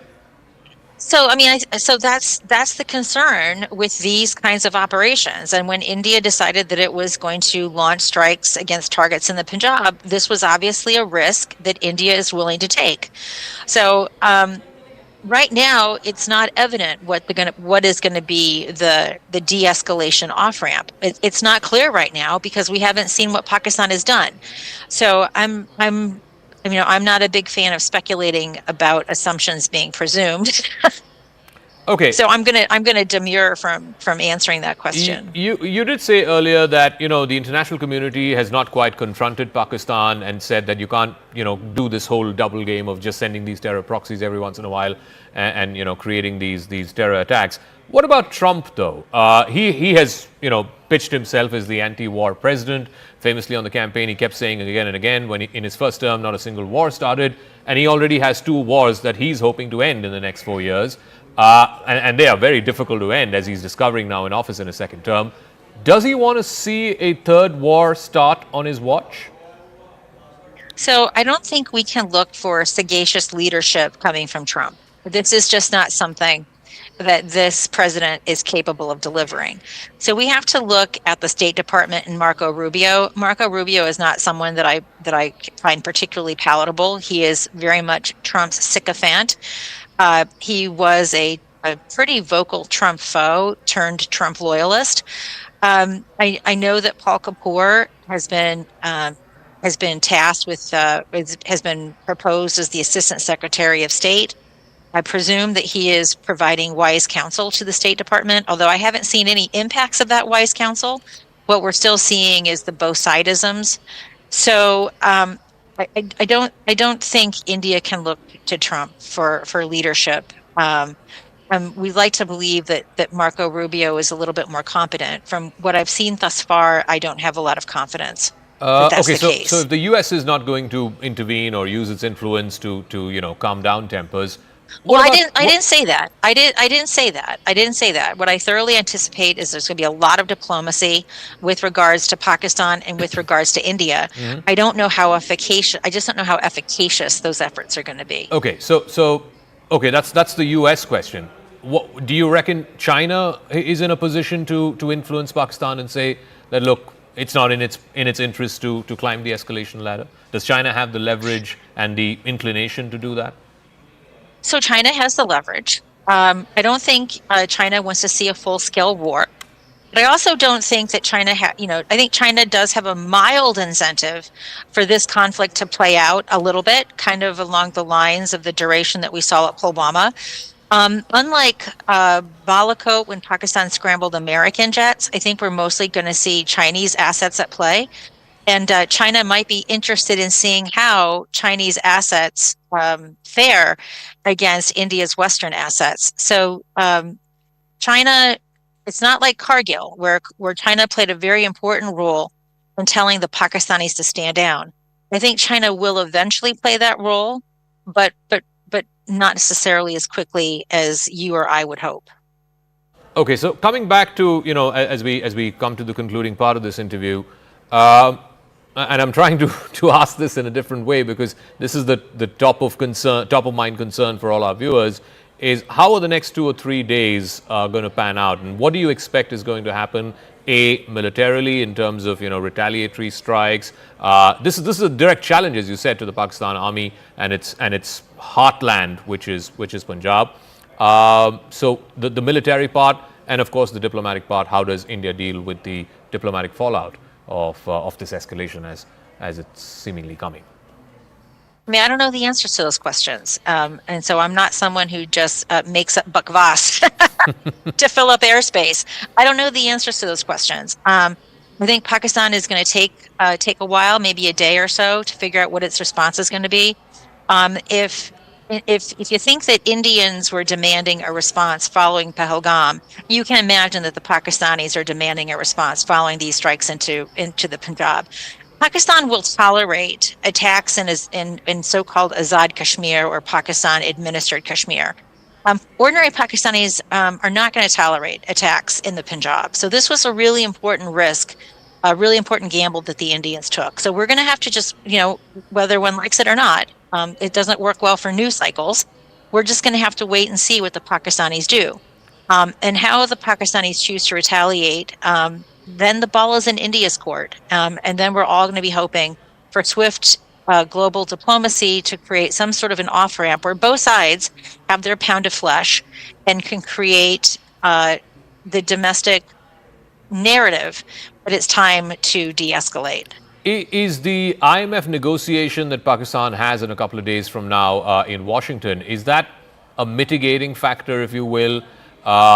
So, I mean, so that's the concern with these kinds of operations. And when India decided that it was going to launch strikes against targets in the Punjab, this was obviously a risk that India is willing to take. So, right now, it's not evident what is going to be the de-escalation off-ramp. It's not clear right now because we haven't seen what Pakistan has done. So, I'm not a big fan of speculating about assumptions being presumed. Okay. So I'm gonna demur from answering that question. You did say earlier that the international community has not quite confronted Pakistan and said that you can't do this whole double game of just sending these terror proxies every once in a while and creating these terror attacks. What about Trump though? He has pitched himself as the anti-war president. Famously on the campaign, he kept saying again and again in his first term, not a single war started, and he already has 2 wars that he's hoping to end in the next 4 years. And they are very difficult to end, as he's discovering now in office in his second term. Does he want to see a 3rd war start on his watch? So I don't think we can look for sagacious leadership coming from Trump. This is just not something that this president is capable of delivering. So we have to look at the State Department and Marco Rubio. Marco Rubio is not someone that I find particularly palatable. He is very much Trump's sycophant. He was a pretty vocal Trump foe turned Trump loyalist. I know that Paul Kapoor has been tasked with has been proposed as the Assistant Secretary of State. I presume that he is providing wise counsel to the State Department, although I haven't seen any impacts of that wise counsel. What we're still seeing is the both sidisms. So I don't think India can look to Trump for leadership. We'd like to believe that Marco Rubio is a little bit more competent. From what I've seen thus far, I don't have a lot of confidence. That's the case. So if the U.S. is not going to intervene or use its influence to calm down tempers. I didn't say that. I didn't say that. What I thoroughly anticipate is there's going to be a lot of diplomacy with regards to Pakistan and with regards to India. Mm-hmm. I just don't know how efficacious those efforts are going to be. Okay, okay, that's the U.S. question. What, do you reckon China is in a position to influence Pakistan and say that look, it's not in its interest to climb the escalation ladder? Does China have the leverage and the inclination to do that? So China has the leverage. I don't think China wants to see a full-scale war. But I also don't think that China I think China does have a mild incentive for this conflict to play out a little bit, kind of along the lines of the duration that we saw at Pulwama. Unlike Balakot, when Pakistan scrambled American jets, I think we're mostly going to see Chinese assets at play. And China might be interested in seeing how Chinese assets fare against India's Western assets. So China, it's not like Kargil, where China played a very important role in telling the Pakistanis to stand down. I think China will eventually play that role, but not necessarily as quickly as you or I would hope. Okay, so coming back to as we come to the concluding part of this interview. and I'm trying to ask this in a different way because this is the top of mind concern for all our viewers, is how are the next 2 or 3 days going to pan out, and what do you expect is going to happen? Militarily, in terms of retaliatory strikes. This is a direct challenge, as you said, to the Pakistan Army and its heartland, which is Punjab. So the military part, and of course the diplomatic part. How does India deal with the diplomatic fallout of this escalation as it's seemingly coming? I mean, I don't know the answers to those questions. And so I'm not someone who just makes up bakwas to fill up airspace. I don't know the answers to those questions. I think Pakistan is going to take a while, maybe a day or so, to figure out what its response is going to be. If you think that Indians were demanding a response following Pahalgam, you can imagine that the Pakistanis are demanding a response following these strikes into the Punjab. Pakistan will tolerate attacks in so-called Azad Kashmir or Pakistan-administered Kashmir. Ordinary Pakistanis are not going to tolerate attacks in the Punjab. So this was a really important risk, a really important gamble that the Indians took. So we're going to have to just, whether one likes it or not, it doesn't work well for news cycles. We're just going to have to wait and see what the Pakistanis do. And how the Pakistanis choose to retaliate, then the ball is in India's court. And then we're all going to be hoping for swift global diplomacy to create some sort of an off-ramp where both sides have their pound of flesh and can create the domestic narrative that it's time to de-escalate. Is the IMF negotiation that Pakistan has in a couple of days from now in Washington, is that a mitigating factor, if you will,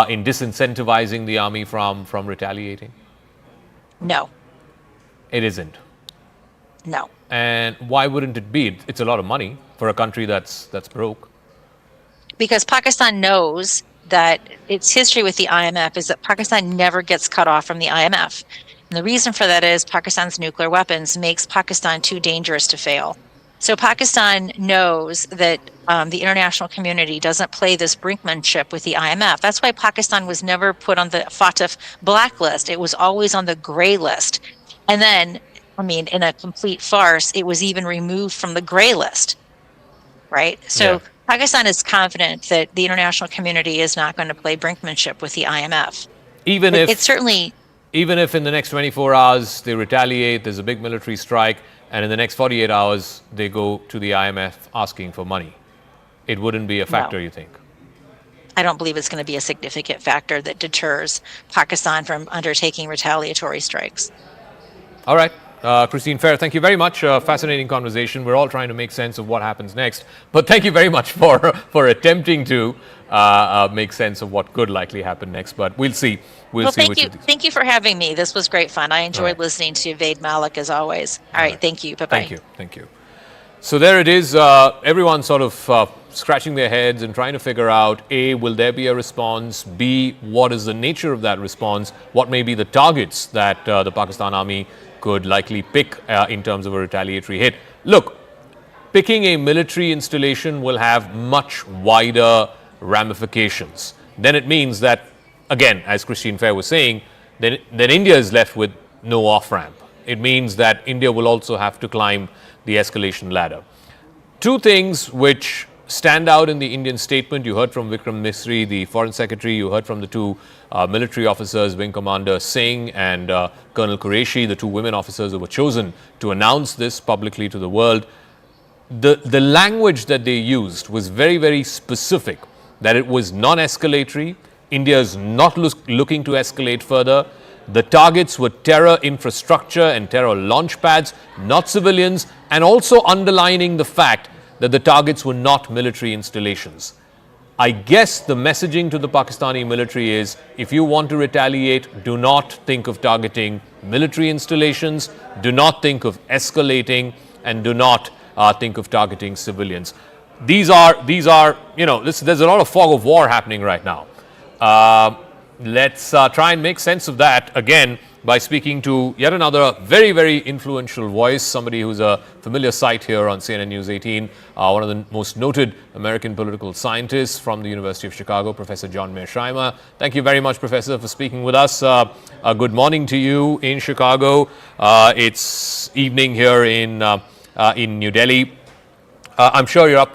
in disincentivizing the army from retaliating? No. It isn't? No. And why wouldn't it be? It's a lot of money for a country that's broke. Because Pakistan knows that its history with the IMF is that Pakistan never gets cut off from the IMF. And the reason for that is Pakistan's nuclear weapons makes Pakistan too dangerous to fail. So Pakistan knows that the international community doesn't play this brinkmanship with the IMF. That's why Pakistan was never put on the FATF blacklist. It was always on the gray list. And then, in a complete farce, it was even removed from the gray list, right? So yeah. Pakistan is confident that the international community is not going to play brinkmanship with the IMF. Even if in the next 24 hours they retaliate, there's a big military strike, and in the next 48 hours they go to the IMF asking for money, it wouldn't be a factor, you think? I don't believe it's going to be a significant factor that deters Pakistan from undertaking retaliatory strikes. All right. Christine Fair, thank you very much. Fascinating conversation. We're all trying to make sense of what happens next. But thank you very much for attempting to make sense of what could likely happen next. But we'll see. We'll see. Thank you for having me. This was great fun. I enjoyed listening to Vaid Malik as always. All right. Thank you. Bye-bye. Thank you. So there it is. Everyone sort of scratching their heads and trying to figure out, A, will there be a response? B, what is the nature of that response? What may be the targets that the Pakistan Army could likely pick in terms of a retaliatory hit? Look, picking a military installation will have much wider ramifications. Then it means that, again, as Christine Fair was saying, then India is left with no off-ramp. It means that India will also have to climb the escalation ladder. Two things which stand out in the Indian statement. You heard from Vikram Misri, the Foreign Secretary. You heard from the two military officers, Wing Commander Singh and Colonel Qureshi, the two women officers who were chosen to announce this publicly to the world. The language that they used was very, very specific, that it was non-escalatory. India is not looking to escalate further. The targets were terror infrastructure and terror launchpads, not civilians, and also underlining the fact that the targets were not military installations. I guess the messaging to the Pakistani military is, if you want to retaliate, do not think of targeting military installations, do not think of escalating, and do not think of targeting civilians. These are there's a lot of fog of war happening right now. Let's try and make sense of that. Again, by speaking to yet another very, very influential voice, somebody who's a familiar sight here on CNN News 18, one of the most noted American political scientists from the University of Chicago, Professor John Mearsheimer. Thank you very much, Professor, for speaking with us. Good morning to you in Chicago. It's evening here in New Delhi. I'm sure you're up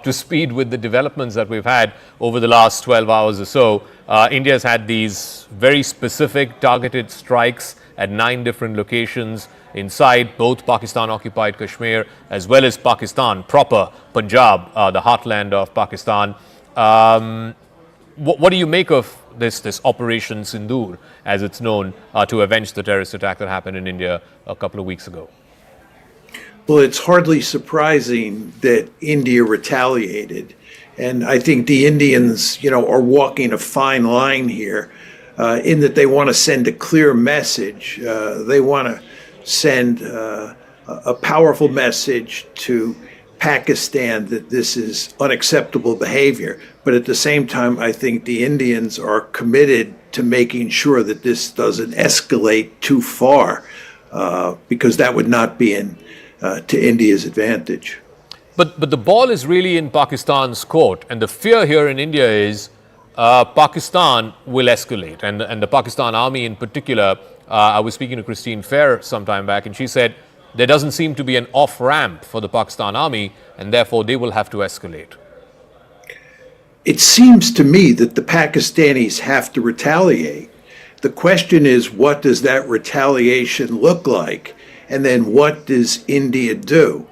to speed with the developments that we've had over the last 12 hours or so. India's had these very specific targeted strikes at 9 different locations inside both Pakistan-occupied Kashmir as well as Pakistan proper, Punjab, the heartland of Pakistan. What do you make of this Operation Sindoor, as it's known, to avenge the terrorist attack that happened in India a couple of weeks ago? Well, it's hardly surprising that India retaliated. And I think the Indians, are walking a fine line here in that they want to send a clear message. They want to send a powerful message to Pakistan that this is unacceptable behavior. But at the same time, I think the Indians are committed to making sure that this doesn't escalate too far, because that would not be to India's advantage. But the ball is really in Pakistan's court, and the fear here in India is Pakistan will escalate, and the Pakistan army in particular. I was speaking to Christine Fair some time back, and she said there doesn't seem to be an off-ramp for the Pakistan army, and therefore they will have to escalate. It seems to me that the Pakistanis have to retaliate. The question is, what does that retaliation look like? And then what does India do?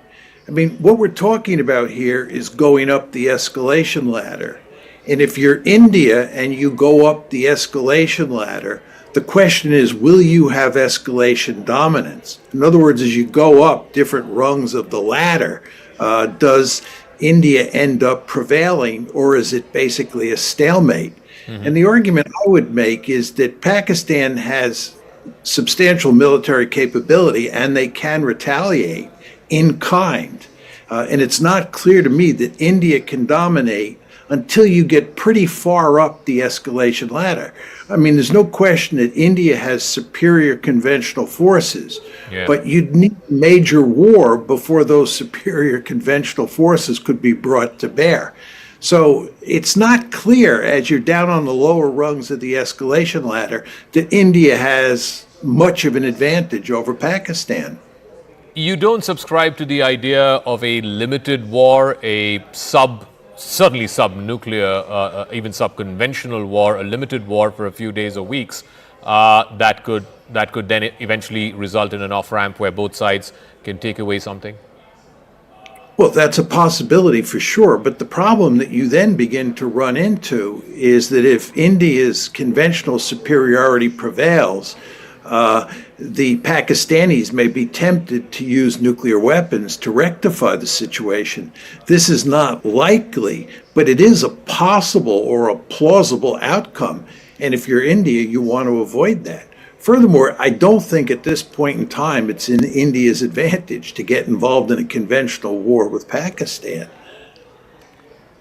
I mean, what we're talking about here is going up the escalation ladder. And if you're India and you go up the escalation ladder, the question is, will you have escalation dominance? In other words, as you go up different rungs of the ladder, does India end up prevailing, or is it basically a stalemate? Mm-hmm. And the argument I would make is that Pakistan has substantial military capability and they can retaliate in kind. And it's not clear to me that India can dominate until you get pretty far up the escalation ladder. I mean, there's no question that India has superior conventional forces, but you'd need major war before those superior conventional forces could be brought to bear. So it's not clear, as you're down on the lower rungs of the escalation ladder, that India has much of an advantage over Pakistan. You don't subscribe to the idea of a limited war, certainly sub-nuclear, even sub-conventional war, a limited war for a few days or weeks, that could then eventually result in an off-ramp where both sides can take away something? Well, that's a possibility for sure, but the problem that you then begin to run into is that if India's conventional superiority prevails, the Pakistanis may be tempted to use nuclear weapons to rectify the situation. This is not likely, but it is a possible or a plausible outcome. And if you're India, you want to avoid that. Furthermore, I don't think at this point in time it's in India's advantage to get involved in a conventional war with Pakistan.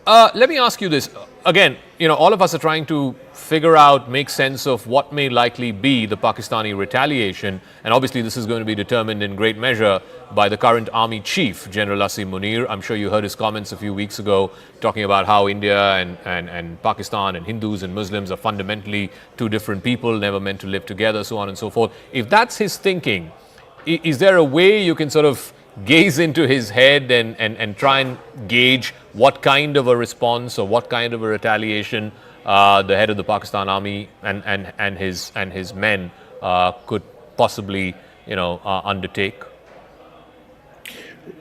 Let me ask you this. Again, all of us are trying to figure out, make sense of what may likely be the Pakistani retaliation. And obviously, this is going to be determined in great measure by the current army chief, General Asim Munir. I'm sure you heard his comments a few weeks ago talking about how India and Pakistan and Hindus and Muslims are fundamentally two different people, never meant to live together, so on and so forth. If that's his thinking, is there a way you can sort of gaze into his head and try and gauge what kind of a response or what kind of a retaliation the head of the Pakistan army and his men could possibly undertake?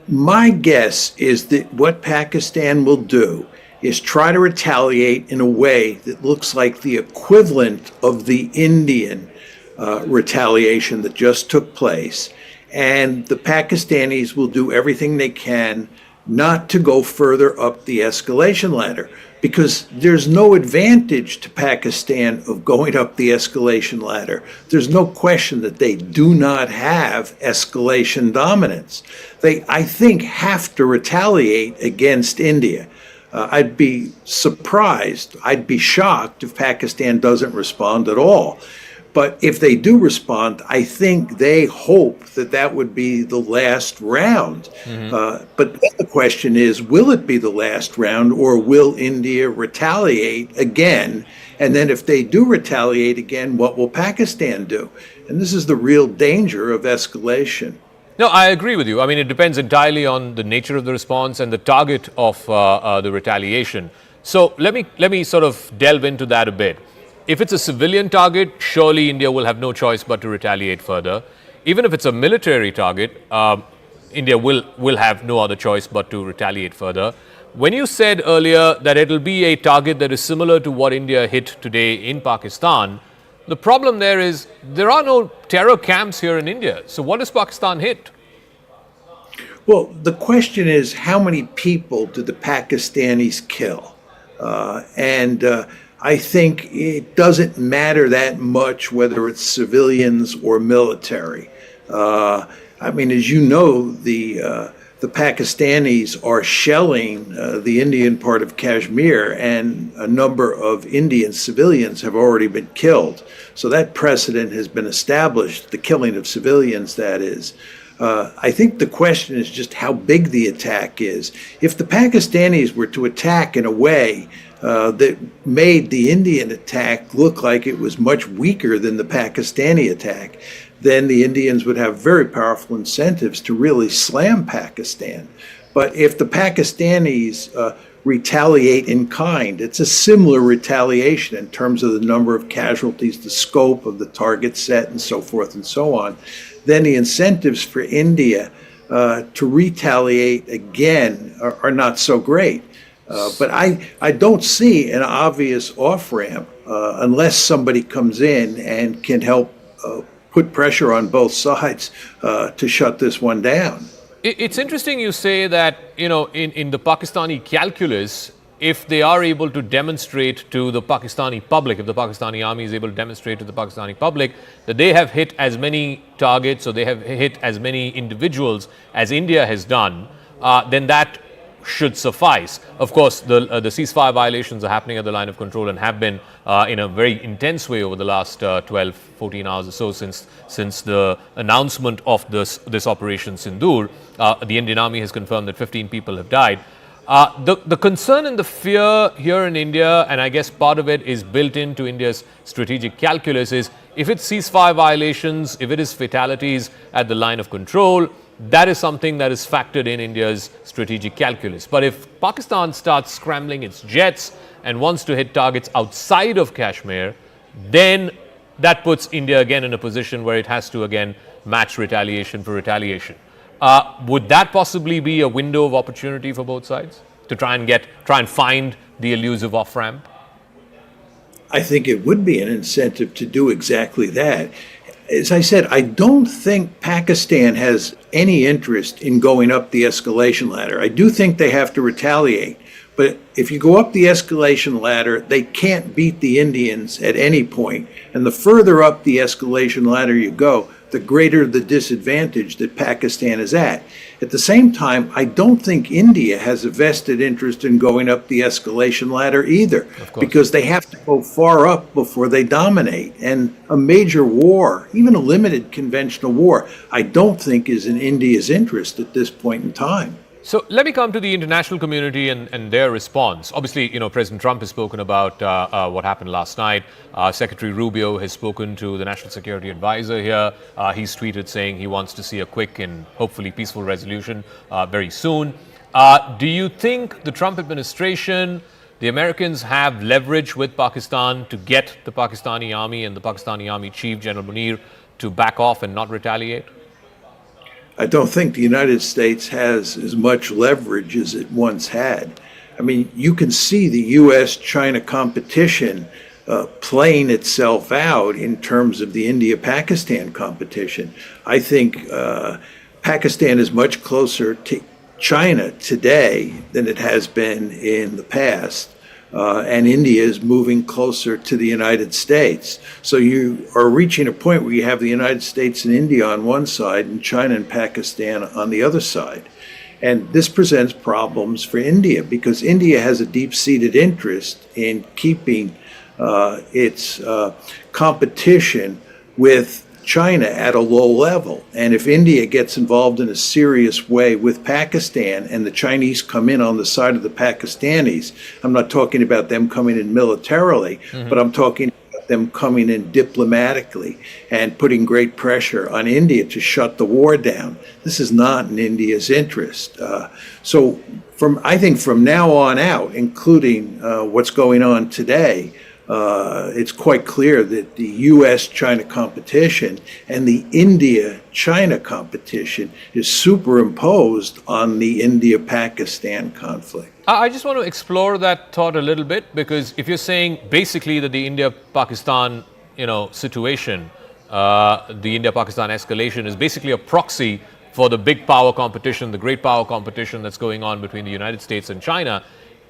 My guess is that what Pakistan will do is try to retaliate in a way that looks like the equivalent of the Indian retaliation that just took place. And the Pakistanis will do everything they can not to go further up the escalation ladder, because there's no advantage to Pakistan of going up the escalation ladder. There's no question that they do not have escalation dominance. They, I think, have to retaliate against India. I'd be surprised, I'd be shocked if Pakistan doesn't respond at all. But if they do respond, I think they hope that that would be the last round. But then the question is, will it be the last round, or will India retaliate again? And then if they do retaliate again, what will Pakistan do? And this is the real danger of escalation. No, I agree with you. I mean, it depends entirely on the nature of the response and the target of the retaliation. So let me sort of delve into that a bit. If it's a civilian target, surely India will have no choice but to retaliate further. Even if it's a military target, India will have no other choice but to retaliate further. When you said earlier that it'll be a target that is similar to what India hit today in Pakistan, the problem there is there are no terror camps here in India. So what does Pakistan hit? Well, the question is, how many people do the Pakistanis kill? I think it doesn't matter that much whether it's civilians or military. I mean, as you know, the Pakistanis are shelling the Indian part of Kashmir, and a number of Indian civilians have already been killed. So that precedent has been established, the killing of civilians, that is. I think the question is just how big the attack is. If the Pakistanis were to attack in a way that made the Indian attack look like it was much weaker than the Pakistani attack, then the Indians would have very powerful incentives to really slam Pakistan. But if the Pakistanis retaliate in kind, it's a similar retaliation in terms of the number of casualties, the scope of the target set, and so forth and so on, then the incentives for India to retaliate again are not so great. But I don't see an obvious off-ramp unless somebody comes in and can help put pressure on both sides to shut this one down. It's interesting you say that, you know, in the Pakistani calculus, if they are able to demonstrate to the Pakistani public, if the Pakistani army is able to demonstrate to the Pakistani public that they have hit as many targets or they have hit as many individuals as India has done, then that should suffice. Of course, the ceasefire violations are happening at the line of control and have been in a very intense way over the last 12, 14 hours or so since the announcement of this Operation Sindoor. The Indian Army has confirmed that 15 people have died. The concern and the fear here in India, and I guess part of it is built into India's strategic calculus, is if it's ceasefire violations, if it is fatalities at the line of control, that is something that is factored in India's strategic calculus. But if Pakistan starts scrambling its jets and wants to hit targets outside of Kashmir, then that puts India again in a position where it has to again match retaliation for retaliation. Would that possibly be a window of opportunity for both sides to try and find the elusive off-ramp? I think it would be an incentive to do exactly that. As I said, I don't think Pakistan has any interest in going up the escalation ladder. I do think they have to retaliate. But if you go up the escalation ladder, they can't beat the Indians at any point. And the further up the escalation ladder you go, the greater the disadvantage that Pakistan is at. At the same time, I don't think India has a vested interest in going up the escalation ladder either, because they have to go far up before they dominate. And a major war, even a limited conventional war, I don't think is in India's interest at this point in time. So let me come to the international community and their response. Obviously, you know, President Trump has spoken about what happened last night. Secretary Rubio has spoken to the National Security Advisor here. He's tweeted saying he wants to see a quick and hopefully peaceful resolution very soon. Do you think the Trump administration, the Americans have leverage with Pakistan to get the Pakistani army and the Pakistani army chief, General Munir, to back off and not retaliate? I don't think the United States has as much leverage as it once had. I mean, you can see the U.S.-China competition playing itself out in terms of the India-Pakistan competition. I think Pakistan is much closer to China today than it has been in the past. And India is moving closer to the United States. So you are reaching a point where you have the United States and India on one side and China and Pakistan on the other side. And this presents problems for India because India has a deep-seated interest in keeping its competition with China at a low level. And if India gets involved in a serious way with Pakistan and the Chinese come in on the side of the Pakistanis, I'm not talking about them coming in militarily, but I'm talking about them coming in diplomatically and putting great pressure on India to shut the war down. This is not in India's interest. So I think from now on out, including what's going on today, it's quite clear that the U.S.-China competition and the India-China competition is superimposed on the India-Pakistan conflict. I just want to explore that thought a little bit, because if you're saying basically that the India-Pakistan, situation, the India-Pakistan escalation is basically a proxy for the big power competition, the great power competition that's going on between the United States and China,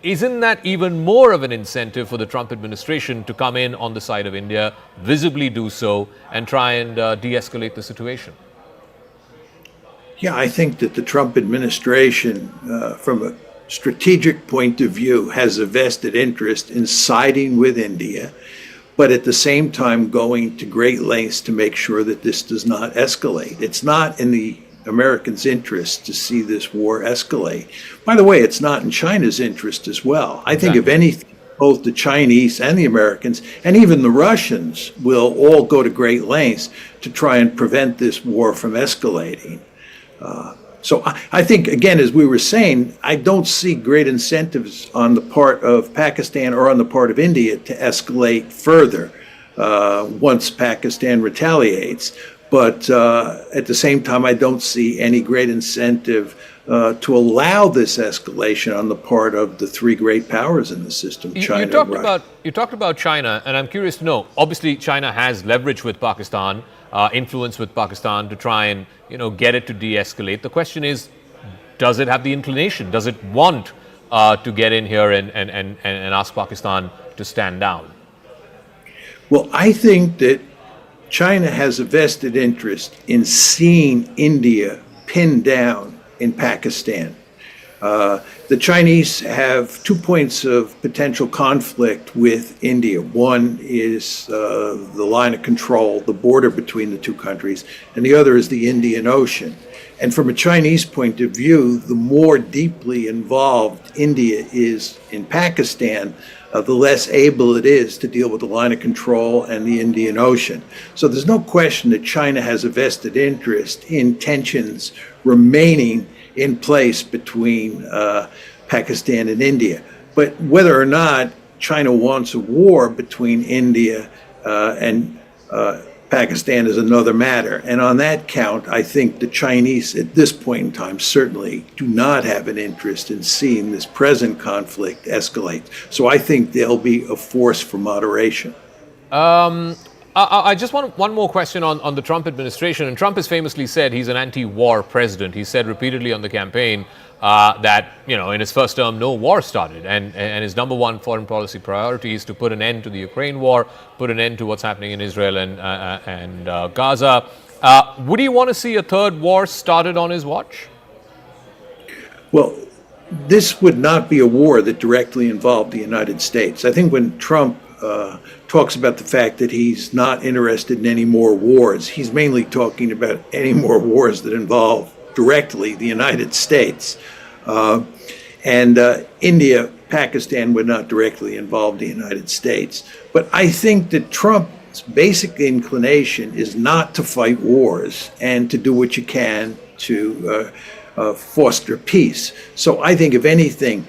isn't that even more of an incentive for the Trump administration to come in on the side of India, visibly do so, and try and de-escalate the situation? Yeah, I think that the Trump administration, from a strategic point of view, has a vested interest in siding with India, but at the same time going to great lengths to make sure that this does not escalate. It's not in the Americans' interest to see this war escalate. By the way, it's not in China's interest as well. I think if anything, both the Chinese and the Americans and even the Russians will all go to great lengths to try and prevent this war from escalating. So I think, again, as we were saying, I don't see great incentives on the part of Pakistan or on the part of India to escalate further once Pakistan retaliates. But at the same time, I don't see any great incentive to allow this escalation on the part of the three great powers in the system, China, Russia. You talked about China, and I'm curious to know, obviously China has leverage with Pakistan, influence with Pakistan to try and get it to de-escalate. The question is, does it have the inclination? Does it want to get in here and ask Pakistan to stand down? Well, I think that China has a vested interest in seeing India pinned down in Pakistan. The Chinese have 2 points of potential conflict with India. One is the line of control, the border between the two countries, and the other is the Indian Ocean. And from a Chinese point of view, the more deeply involved India is in Pakistan, the less able it is to deal with the line of control and the Indian Ocean. So there's no question that China has a vested interest in tensions remaining in place between Pakistan and India. But whether or not China wants a war between India and Pakistan is another matter. And on that count, I think the Chinese at this point in time certainly do not have an interest in seeing this present conflict escalate. So I think there'll be a force for moderation. I just want one more question on the Trump administration. And Trump has famously said he's an anti-war president. He said repeatedly on the campaign that, in his first term, no war started. And his number one foreign policy priority is to put an end to the Ukraine war, put an end to what's happening in Israel and Gaza. Would he want to see a third war started on his watch? Well, this would not be a war that directly involved the United States. I think when Trump talks about the fact that he's not interested in any more wars, he's mainly talking about any more wars that involve directly the United States. And India, Pakistan would not directly involve the United States. But I think that Trump's basic inclination is not to fight wars and to do what you can to foster peace. So I think, if anything,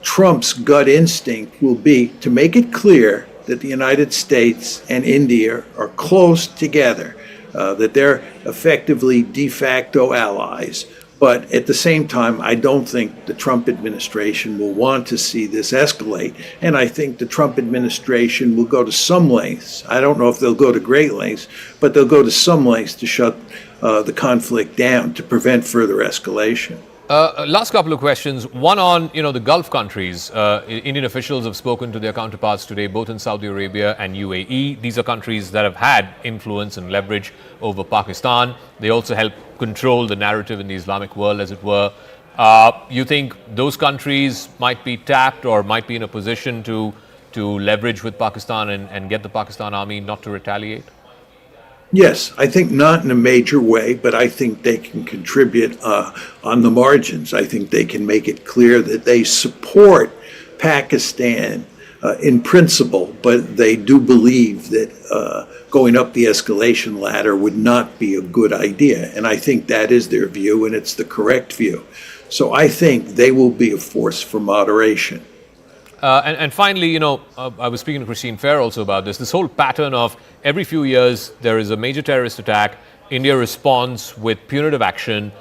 Trump's gut instinct will be to make it clear that the United States and India are close together, that they're effectively de facto allies. But at the same time, I don't think the Trump administration will want to see this escalate. And I think the Trump administration will go to some lengths. I don't know if they'll go to great lengths, but they'll go to some lengths to shut the conflict down to prevent further escalation. Last couple of questions. One on, the Gulf countries. Indian officials have spoken to their counterparts today, both in Saudi Arabia and UAE. These are countries that have had influence and leverage over Pakistan. They also help control the narrative in the Islamic world, as it were. You think those countries might be tapped or might be in a position to leverage with Pakistan and get the Pakistan army not to retaliate? Yes, I think not in a major way, but I think they can contribute on the margins. I think they can make it clear that they support Pakistan in principle, but they do believe that going up the escalation ladder would not be a good idea. And I think that is their view, and it's the correct view. So I think they will be a force for moderation. And finally, you know, I was speaking to Christine Fair also about this whole pattern of every few years there is a major terrorist attack, India responds with punitive action,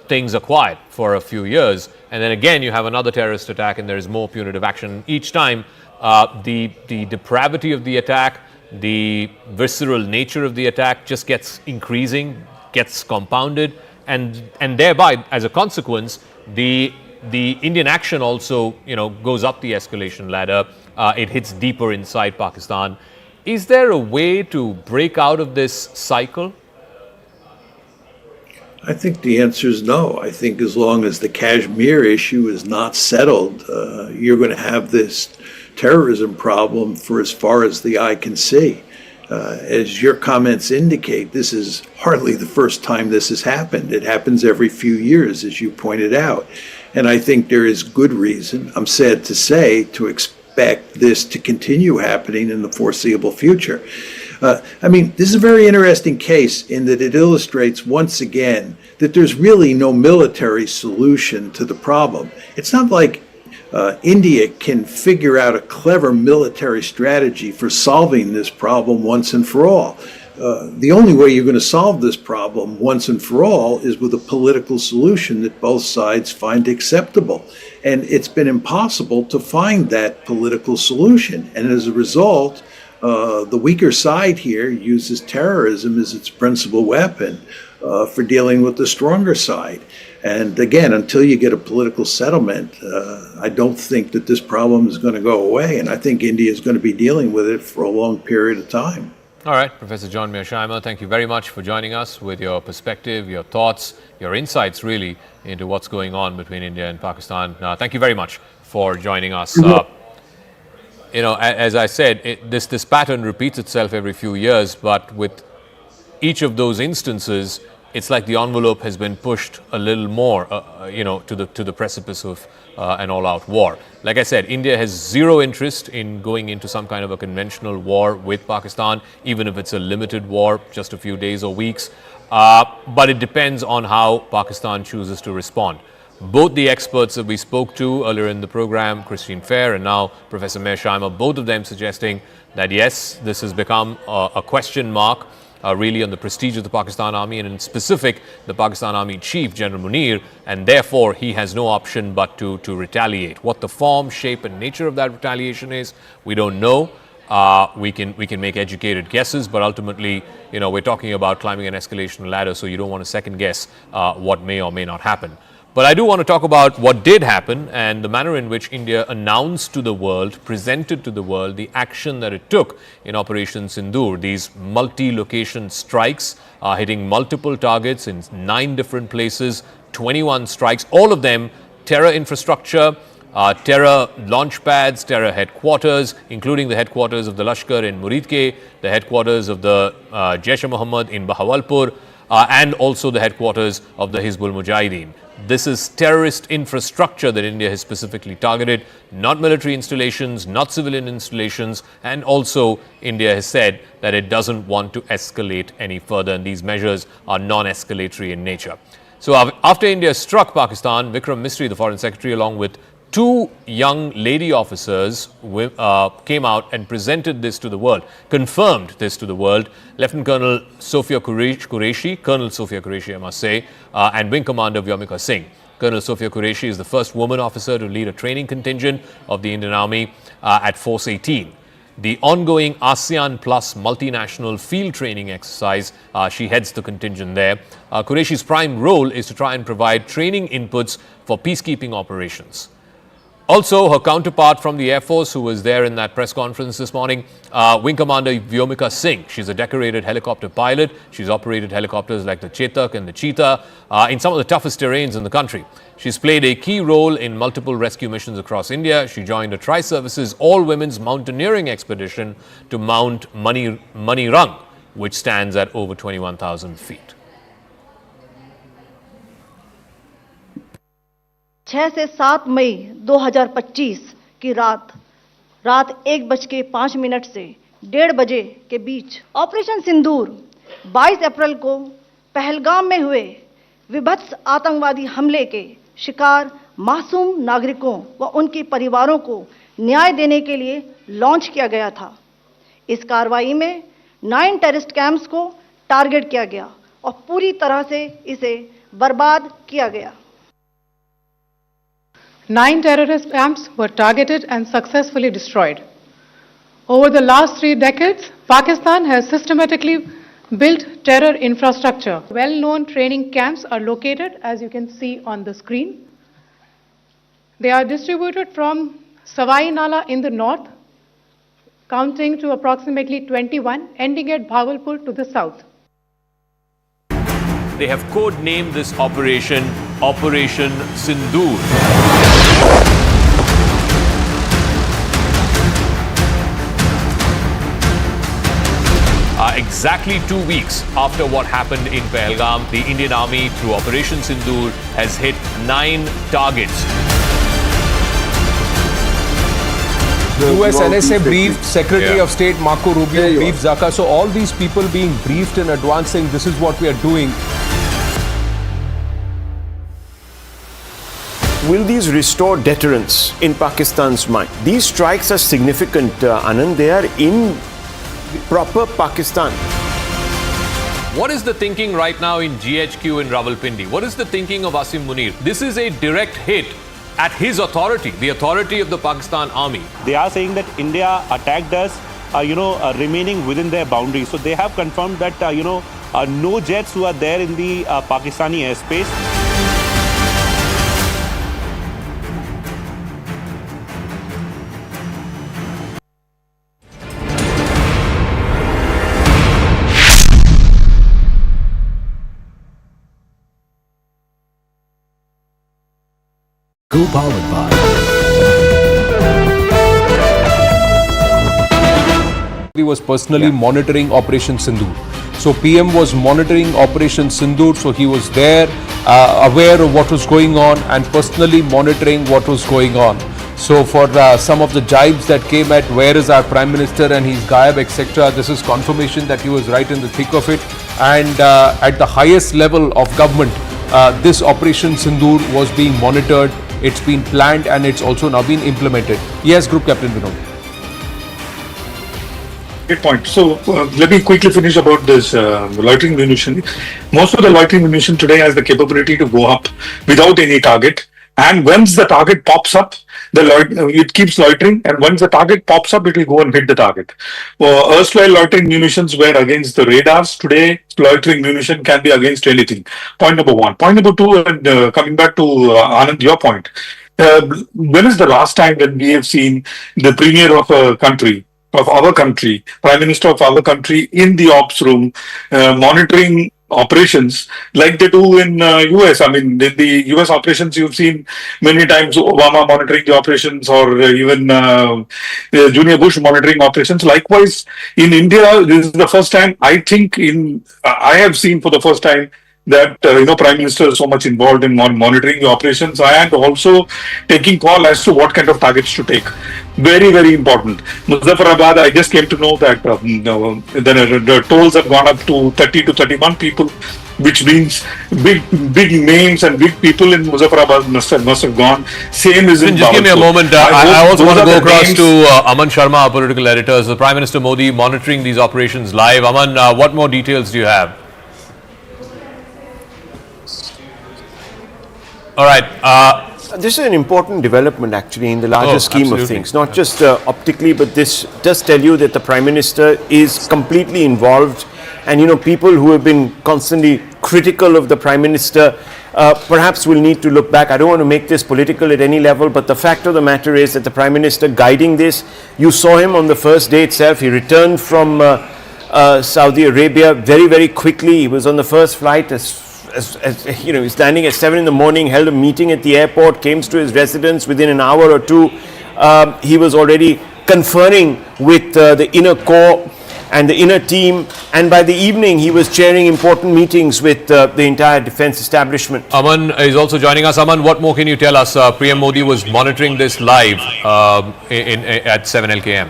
things are quiet for a few years, and then again you have another terrorist attack and there is more punitive action. Each time the depravity of the attack, the visceral nature of the attack just gets increasing, gets compounded, and thereby, as a consequence, the Indian action also, you know, goes up the escalation ladder. It hits deeper inside Pakistan. Is there a way to break out of this cycle? I think the answer is no. I think as long as the Kashmir issue is not settled, you're going to have this terrorism problem for as far as the eye can see. As your comments indicate, this is hardly the first time this has happened. It happens every few years, as you pointed out. And I think there is good reason, I'm sad to say, to expect this to continue happening in the foreseeable future. I mean, this is a very interesting case in that it illustrates once again that there's really no military solution to the problem. It's not like India can figure out a clever military strategy for solving this problem once and for all. The only way you're going to solve this problem once and for all is with a political solution that both sides find acceptable. And it's been impossible to find that political solution. And as a result, the weaker side here uses terrorism as its principal weapon for dealing with the stronger side. And again, until you get a political settlement, I don't think that this problem is going to go away. And I think India is going to be dealing with it for a long period of time. All right, Professor John Mearsheimer, thank you very much for joining us with your perspective, your thoughts, your insights really into what's going on between India and Pakistan. Thank you very much for joining us. You know, as I said, this pattern repeats itself every few years, but with each of those instances, it's like the envelope has been pushed a little more, you know, to the precipice of an all-out war. Like I said, India has zero interest in going into some kind of a conventional war with Pakistan, even if it's a limited war, just a few days or weeks. But it depends on how Pakistan chooses to respond. Both the experts that we spoke to earlier in the program, Christine Fair and now Professor Mearsheimer, both of them suggesting that yes, this has become a question mark really on the prestige of the Pakistan Army, and in specific the Pakistan Army Chief General Munir, and therefore he has no option but to retaliate. What the form, shape and nature of that retaliation is, we don't know. We can make educated guesses, but ultimately, you know, we're talking about climbing an escalation ladder, so you don't want to second guess what may or may not happen. But I do want to talk about what did happen and the manner in which India announced to the world, presented to the world, the action that it took in Operation Sindoor. These multi-location strikes hitting multiple targets in 9 different places, 21 strikes, all of them terror infrastructure, terror launchpads, terror headquarters, including the headquarters of the Lashkar in Muridke, the headquarters of the Jaish-e-Mohammed in Bahawalpur, and also the headquarters of the Hizbul Mujahideen. This is terrorist infrastructure that India has specifically targeted, not military installations, not civilian installations, and also India has said that it doesn't want to escalate any further, and these measures are non-escalatory in nature. So after India struck Pakistan, Vikram Misri, the Foreign Secretary, along with 2 young lady officers came out and presented this to the world, confirmed this to the world. Lieutenant Colonel Sophia Qureshi, Colonel Sophia Qureshi, I must say, and Wing Commander Vyomika Singh. Colonel Sophia Qureshi is the first woman officer to lead a training contingent of the Indian Army at Force 18. The ongoing ASEAN Plus multinational field training exercise, she heads the contingent there. Qureshi's prime role is to try and provide training inputs for peacekeeping operations. Also, her counterpart from the Air Force, who was there in that press conference this morning, Wing Commander Vyomika Singh. She's a decorated helicopter pilot. She's operated helicopters like the Chetak and the Cheetah in some of the toughest terrains in the country. She's played a key role in multiple rescue missions across India. She joined a Tri-Services all-women's mountaineering expedition to Mount Manirang which stands at over 21,000 feet. 6 से 7 मई 2025 की रात 1:05 से 1:30 बजे के बीच operation सिंदूर 22 अप्रैल को पहलगाम में हुए विभत्स आतंकवादी हमले के शिकार मासूम नागरिकों व उनके परिवारों को न्याय देने के लिए लॉन्च किया गया था। इस कार्रवाई में 9 टेररिस्ट कैंप्स को टारगेट किया गया और पूरी तरह से इसे बर्बाद किया गया। 9 terrorist camps were targeted and successfully destroyed. Over the last 3 decades, Pakistan has systematically built terror infrastructure. Well-known training camps are located, as you can see on the screen. They are distributed from Savai Nala in the north, counting to approximately 21, ending at Bhagalpur to the south. They have codenamed this operation Operation Sindoor. Exactly 2 weeks after what happened in Pahalgam, the Indian Army, through Operation Sindoor, has hit 9 targets. The US NSA briefed Secretary of State Marco Rubio, briefed Zaka. So all these people being briefed in advance saying this is what we are doing. Will these restore deterrence in Pakistan's mind? These strikes are significant, Anand. They are in proper Pakistan. What is the thinking right now in GHQ in Rawalpindi? What is the thinking of Asim Munir? This is a direct hit at his authority, the authority of the Pakistan Army. They are saying that India attacked us, remaining within their boundaries. So they have confirmed that, no jets who are there in the Pakistani airspace. Powered by. He was personally monitoring Operation Sindoor. So PM was monitoring Operation Sindoor, so he was there, aware of what was going on and personally monitoring what was going on. So for some of the jibes that came at where is our Prime Minister and he's Gayab, etc., this is confirmation that he was right in the thick of it. And at the highest level of government, this Operation Sindoor was being monitored. It's been planned and it's also now been implemented. Yes, Group Captain Vinod. Great point. So let me quickly finish about this loitering munition. Most of the loitering munition today has the capability to go up without any target. And once the target pops up, it keeps loitering. And once the target pops up, it will go and hit the target. Erstwhile loitering munitions were against the radars. Today, loitering munition can be against anything. Point number 1. Point number 2, and coming back to Anand, your point. When is the last time when we have seen the premier of a country, of our country, Prime Minister of our country in the ops room, monitoring operations like they do in US? I mean, in the US operations, you've seen many times Obama monitoring the operations, or even Junior Bush monitoring operations. Likewise, in India, this is the first time I think I have seen for the first time that Prime Minister is so much involved in monitoring the operations and also taking call as to what kind of targets to take. Very, very important. Muzaffarabad, I just came to know that the tolls have gone up to 30 to 31 people, which means big names and big people in Muzaffarabad must have gone. Same is in Just give me a moment. I also want to go across to Aman Sharma, our political editor. So Prime Minister Modi monitoring these operations live. Aman, what more details do you have? All right. This is an important development actually in the larger scheme of things, not just optically, but this does tell you that the Prime Minister is completely involved. And people who have been constantly critical of the Prime Minister perhaps will need to look back. I don't want to make this political at any level, but the fact of the matter is that the Prime Minister guiding this, you saw him on the first day itself. He returned from Saudi Arabia very, very quickly. He was on the first flight he was landing at 7 in the morning, held a meeting at the airport, came to his residence within an hour or two. He was already conferring with the inner core and the inner team, and by the evening he was chairing important meetings with the entire defense establishment. Aman is also joining us. Aman, what more can you tell us? PM Modi was monitoring this live at 7 LKM.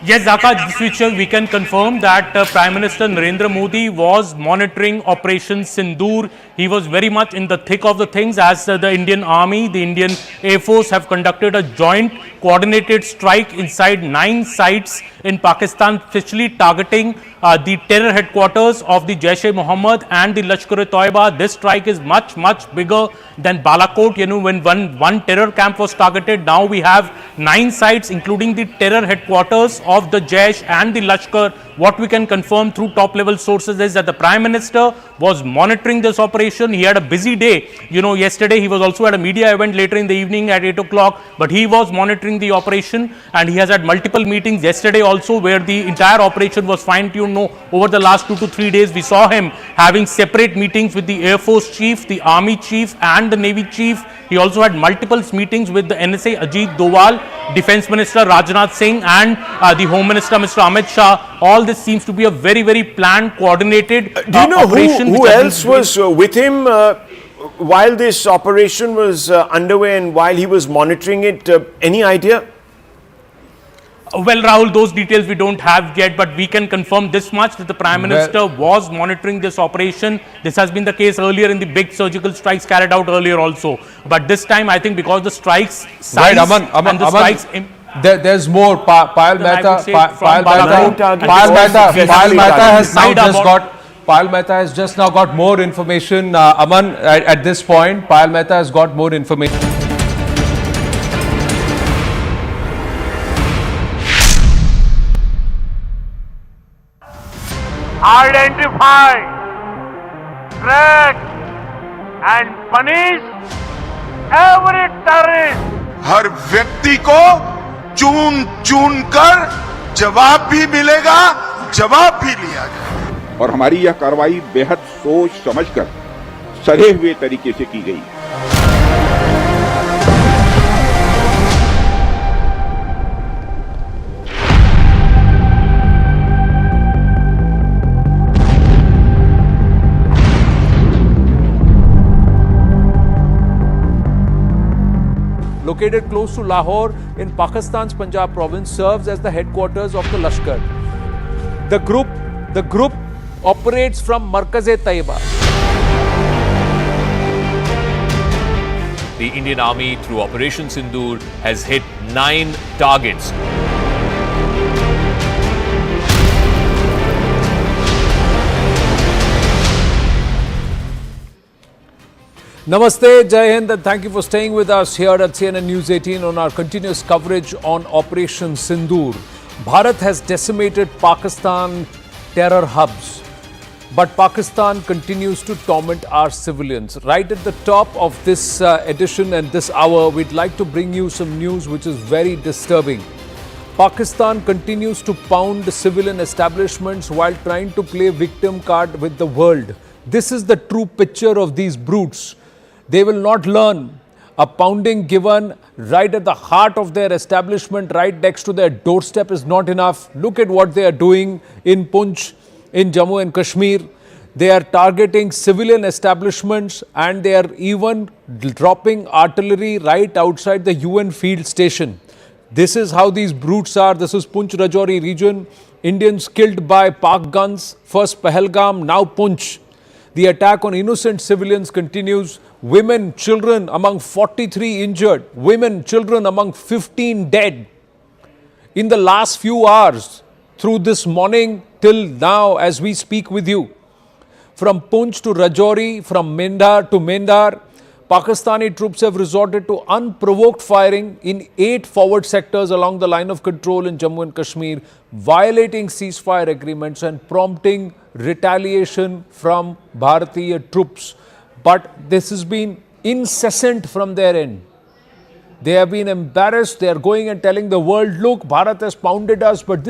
Yes, Zaka, this feature we can confirm that Prime Minister Narendra Modi was monitoring Operation Sindoor. He was very much in the thick of the things as the Indian Army, the Indian Air Force have conducted a joint coordinated strike inside 9 sites in Pakistan, especially targeting the terror headquarters of the Jaish-e-Mohammed and the Lashkar-e-Toiba. This strike is much, much bigger than Balakot. You know, when one terror camp was targeted, now we have 9 sites, including the terror headquarters of the Jaish and the Lashkar. What we can confirm through top-level sources is that the Prime Minister was monitoring this operation. He had a busy day. You know, yesterday he was also at a media event later in the evening at 8 o'clock, but he was monitoring the operation, and he has had multiple meetings yesterday also where the entire operation was fine-tuned. No, over the last 2 to 3 days, we saw him having separate meetings with the Air Force Chief, the Army Chief and the Navy Chief. He also had multiple meetings with the NSA Ajit Doval, Defense Minister Rajnath Singh and the Home Minister Mr. Amit Shah. All this seems to be a very, very planned, coordinated Do you know operation. who else was with him while this operation was underway and while he was monitoring it? Any idea? Well, Rahul, those details we don't have yet, but we can confirm this much that the Prime Minister was monitoring this operation. This has been the case earlier in the big surgical strikes carried out earlier also. But this time, I think because the strikes size and the strikes... There's more. Payal Mehta has just now got more information. Aman, at this point, Payal Mehta has got more information. Identify, track and punish every terrorist. हर व्यक्ति को चुन चुन कर जवाब भी मिलेगा, जवाब भी लिया जाएगा। और हमारी यह कार्रवाई बेहद सोच समझकर सधे हुए तरीके से की गई। Located close to Lahore in Pakistan's Punjab province, serves as the headquarters of the Lashkar. The group operates from Markaz-e-Taiba. The Indian Army, through Operation Sindoor, has hit 9 targets. Namaste, Jai Hind, and thank you for staying with us here at CNN News 18 on our continuous coverage on Operation Sindoor. Bharat has decimated Pakistan terror hubs, but Pakistan continues to torment our civilians. Right at the top of this edition and this hour, we'd like to bring you some news which is very disturbing. Pakistan continues to pound civilian establishments while trying to play victim card with the world. This is the true picture of these brutes. They will not learn. A pounding given right at the heart of their establishment, right next to their doorstep, is not enough. Look at what they are doing in Poonch, in Jammu and Kashmir. They are targeting civilian establishments and they are even dropping artillery right outside the UN field station. This is how these brutes are. This is Poonch Rajouri region. Indians killed by PoK guns. First Pahalgam, now Poonch. The attack on innocent civilians continues. Women, children among 43 injured. Women, children among 15 dead. In the last few hours, through this morning till now as we speak with you, from Poonch to Rajouri, from Mendar to Mendar, Pakistani troops have resorted to unprovoked firing in 8 forward sectors along the line of control in Jammu and Kashmir, violating ceasefire agreements and prompting retaliation from Bharatiya troops. But this has been incessant from their end. They have been embarrassed. They are going and telling the world, look, Bharat has pounded us, but this